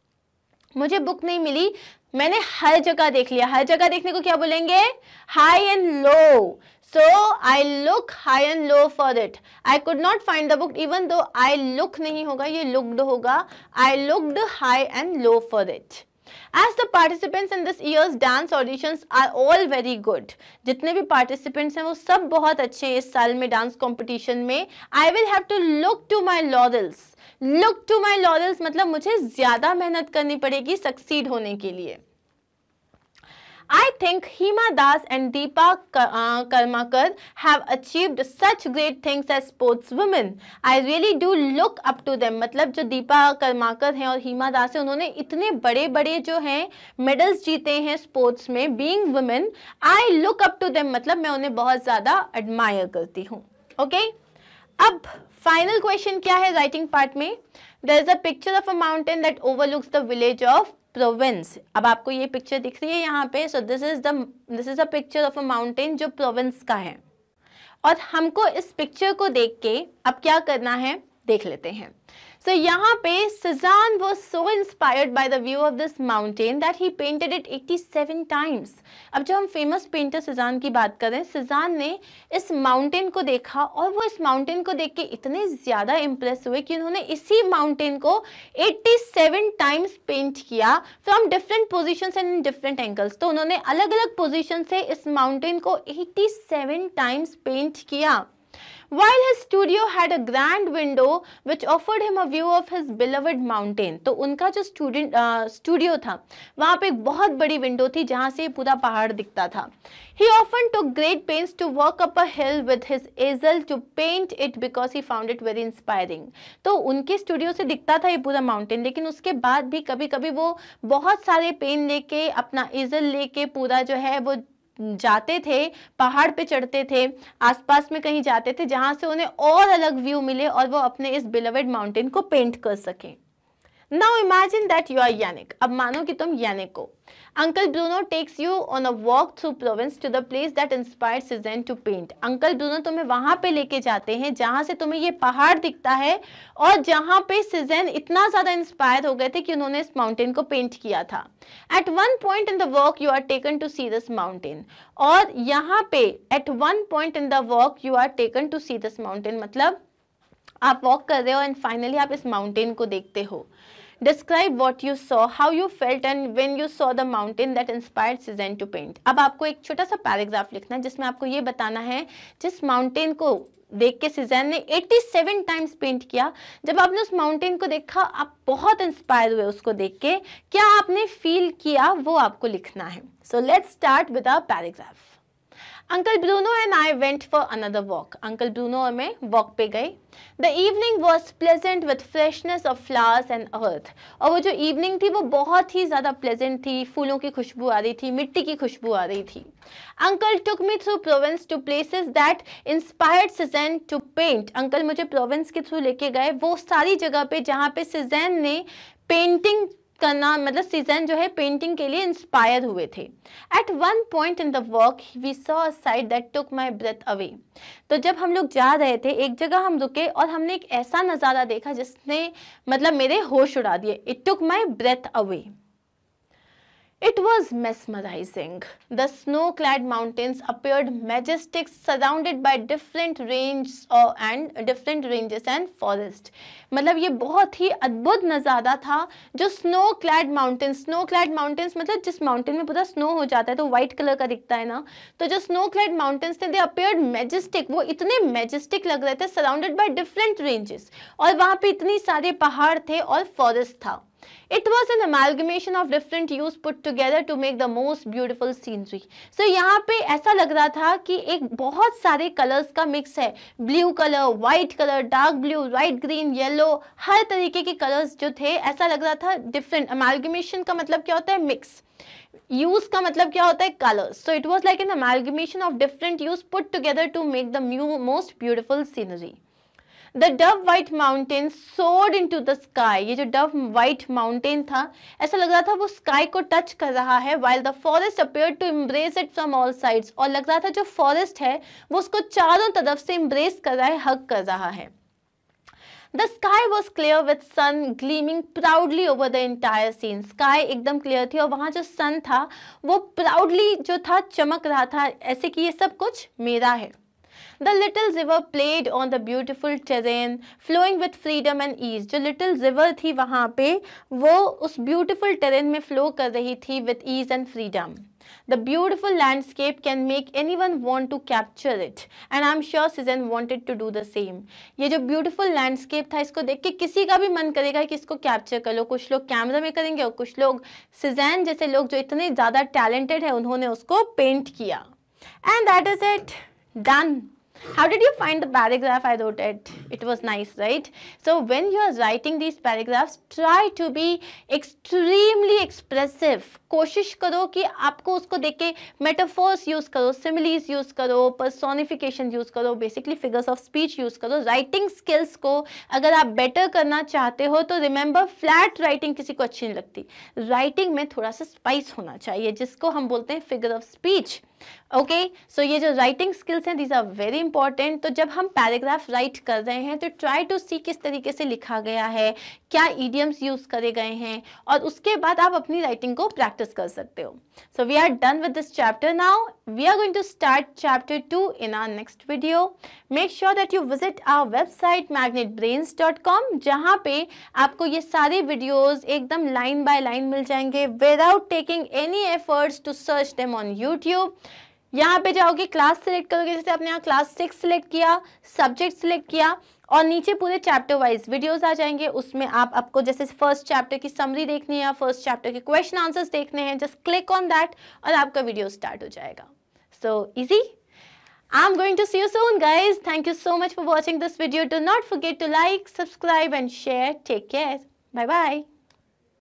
मुझे book नहीं मिली, मैंने हर जगह देख लिया। हर जगह देखने को क्या बोलेंगे? high and low. So I look high and low for it. I could not find the book even though I look नहीं होगा, ये looked होगा। I looked high and low for it. As the participants in this year's dance auditions are all very good. जितने भी participants हैं वो सब बहुत अच्छे हैं इस साल में डांस कंपटीशन में। I will have to look to my laurels. Look to my laurels मतलब मुझे ज्यादा मेहनत करनी पड़ेगी सक्सीड होने के लिए। I think Hima Das and Deepa Karmakar have achieved such great things as sportswomen. I really do look up to them. मतलब जो दीपा कर्माकर हैं और हीमा दास हैं, उन्होंने इतने बड़े बड़े जो हैं मेडल्स जीते हैं स्पोर्ट्स में। Being women, I look up to them मतलब मैं उन्हें बहुत ज़्यादा एडमायर करती हूँ। ओके, अब फाइनल क्वेश्चन क्या है राइटिंग पार्ट में? There is a picture of a mountain that overlooks the village of province. अब आपको ये पिक्चर दिख रही है यहाँ पे। So this is a picture of a mountain जो प्रोविंस का है, और हमको इस पिक्चर को देख के अब क्या करना है देख लेते हैं। So यहाँ पे Cézanne was so inspired by the view of this mountain that he painted it 87 times. अब जब हम फेमस पेंटर Cézanne की बात करें, Cézanne ने इस माउंटेन को देखा और वो इस माउंटेन को देख के इतने ज़्यादा इम्प्रेस हुए कि उन्होंने इसी माउंटेन को 87 टाइम्स पेंट किया from different positions and in different angles. तो उन्होंने अलग अलग पोजिशन से इस माउंटेन को 87 टाइम्स पेंट किया। While his studio had a grand window which offered him a view of his beloved mountain. तो उनका जो स्टूडियो था वहाँ पे एक बहुत बड़ी विंडो थी जहाँ से पूरा पहाड़ दिखता था। He often took great pains to walk up a hill with his easel to paint it because he found it very inspiring. तो उनके स्टूडियो से दिखता था ये पूरा माउंटेन, लेकिन उसके बाद भी कभी कभी वो बहुत सारे पेन लेके, अपना easel लेके पूरा जो है वो जाते थे, पहाड़ पे चढ़ते थे, आसपास में कहीं जाते थे जहां से उन्हें और अलग व्यू मिले और वो अपने इस बिलवेड माउंटेन को पेंट कर सकें। Now imagine that you are Yannick. अब मानो कि तुम यानिक हो। Uncle Bruno takes you on a walk through Provence to the place that inspired Cézanne to paint. Uncle Bruno तुम्हें वहां पे लेके जाते हैं जहां से तुम्हें ये पहाड़ दिखता है और जहां पे Cézanne इतना ज्यादा इंस्पायर हो गए थे कि उन्होंने इस माउंटेन को पेंट किया था। At one point in the walk you are taken to see this mountain. और यहाँ पे at one point in the walk you are taken to see this mountain मतलब आप वॉक कर रहे हो एंड फाइनली आप इस माउंटेन को देखते हो। Describe what you saw, how you felt and when you saw the mountain that inspired Cézanne to paint. अब आपको एक छोटा सा पैराग्राफ लिखना है जिसमें आपको ये बताना है जिस माउंटेन को देख के Cézanne ने 87 टाइम्स पेंट किया। जब आपने उस माउंटेन को देखा आप बहुत इंस्पायर हुए उसको देख के, क्या आपने फील किया वो आपको लिखना है। So let's start with a paragraph. Uncle Bruno and I went for another walk. Uncle Bruno और मैं वॉक पे गए। The evening was pleasant with freshness of flowers and earth. और वो जो इवनिंग थी वो बहुत ही ज़्यादा प्लेजेंट थी, फूलों की खुशबू आ रही थी, मिट्टी की खुशबू आ रही थी। Uncle took me through Provence to places that inspired Cézanne to paint. Uncle मुझे प्रोवेंस के थ्रू लेके गए वो सारी जगह पे जहाँ पे Cézanne ने पेंटिंग करना, मतलब Cézanne जो है पेंटिंग के लिए इंस्पायर हुए थे। At one point in the walk we saw a sight that took my breath away. तो जब हम लोग जा रहे थे एक जगह हम रुके और हमने एक ऐसा नज़ारा देखा जिसने मतलब मेरे होश उड़ा दिए। It took my breath away. It was mesmerizing. The snow-clad mountains appeared majestic, surrounded by different ranges and forests. मतलब ये बहुत ही अद्भुत नज़ारा था जो snow-clad mountains मतलब जिस mountain में पूरा snow हो जाता है तो white color का दिखता है ना, तो जो snow-clad mountains थे, they appeared majestic, वो इतने majestic लग रहे थे, surrounded by different ranges, और वहाँ पे इतनी सारे पहाड़ थे और forest था. It was an amalgamation of different hues put together to make the most beautiful scenery. So यहाँ पे ऐसा लग रहा था कि एक बहुत सारे कलर्स का मिक्स है, blue colour, white colour, dark blue, light green, yellow, हर तरीके के कलर्स जो थे, ऐसा लग रहा था डिफरेंट. अमालगमेशन का मतलब क्या होता है? मिक्स. यूज का मतलब क्या होता है? Colours. So it was like an amalgamation of different hues put together to make the most beautiful scenery. The Dove White Mountain soared into the sky. ये जो Dove White Mountain था, ऐसा लग रहा था वो स्काई को टच कर रहा है, while the forest appeared to embrace it from all sides. और लग रहा था जो फॉरेस्ट है वो उसको चारों तरफ से embrace कर रहा है, हग कर रहा है. The sky was clear with sun gleaming proudly over the entire scene. Sky एकदम clear थी और वहाँ जो sun था वो proudly जो था चमक रहा था, ऐसे कि ये सब कुछ मेरा है. The little river played on the beautiful terrain, flowing with freedom and ease. जो little river थी वहाँ पे वो उस beautiful terrain में flow कर रही थी with ease and freedom. The beautiful landscape can make anyone want to capture it, and I'm sure Suzanne wanted to do the same. ये जो beautiful landscape था, इसको देख के किसी का भी मन करेगा कि इसको कैप्चर कर लो. कुछ लोग कैमरा में करेंगे और कुछ लोग Suzanne जैसे लोग जो इतने ज़्यादा टैलेंटेड है उन्होंने उसको पेंट किया. And that is it. Done. How did you find the paragraph I wrote it? It was nice, right? So when you are writing these paragraphs, try to be extremely expressive. कोशिश करो कि आपको उसको देख के metaphors use करो, similes use करो, personification use करो, basically figures of speech use करो. Writing skills को अगर आप better करना चाहते हो तो remember flat writing किसी को अच्छी नहीं लगती. Writing में थोड़ा सा spice होना चाहिए, जिसको हम बोलते हैं figure of speech. ओके, सो ये जो राइटिंग स्किल्स हैं, दीज आर वेरी इंपॉर्टेंट. तो जब हम पैराग्राफ राइट कर रहे हैं तो ट्राई टू सी किस तरीके से लिखा गया है, क्या इडियम्स यूज करे गए हैं, और उसके बाद आप अपनी राइटिंग को प्रैक्टिस कर सकते हो. So we are done with this chapter. Now we are going to start chapter 2 in our next video. Make sure that you visit our website magnetbrains.com, जहाँ पे आपको ये सारे वीडियोज एकदम लाइन बाय लाइन मिल जाएंगे without taking any efforts to search them on YouTube. यहाँ पे जाओगे, क्लास सिलेक्ट करोगे, जैसे आपने यहाँ क्लास 6 सिलेक्ट किया, सब्जेक्ट सिलेक्ट किया, और नीचे पूरे चैप्टर वाइज वीडियोस आ जाएंगे. उसमें आपको जैसे फर्स्ट चैप्टर की समरी देखनी है या फर्स्ट चैप्टर के क्वेश्चन आंसर्स देखने हैं, जस्ट क्लिक ऑन दैट और आपका वीडियो स्टार्ट हो जाएगा. So easy. I'm going to see you soon, guys. Thank you so much for watching this video. Do not forget to like, subscribe and share. Take care. Bye bye.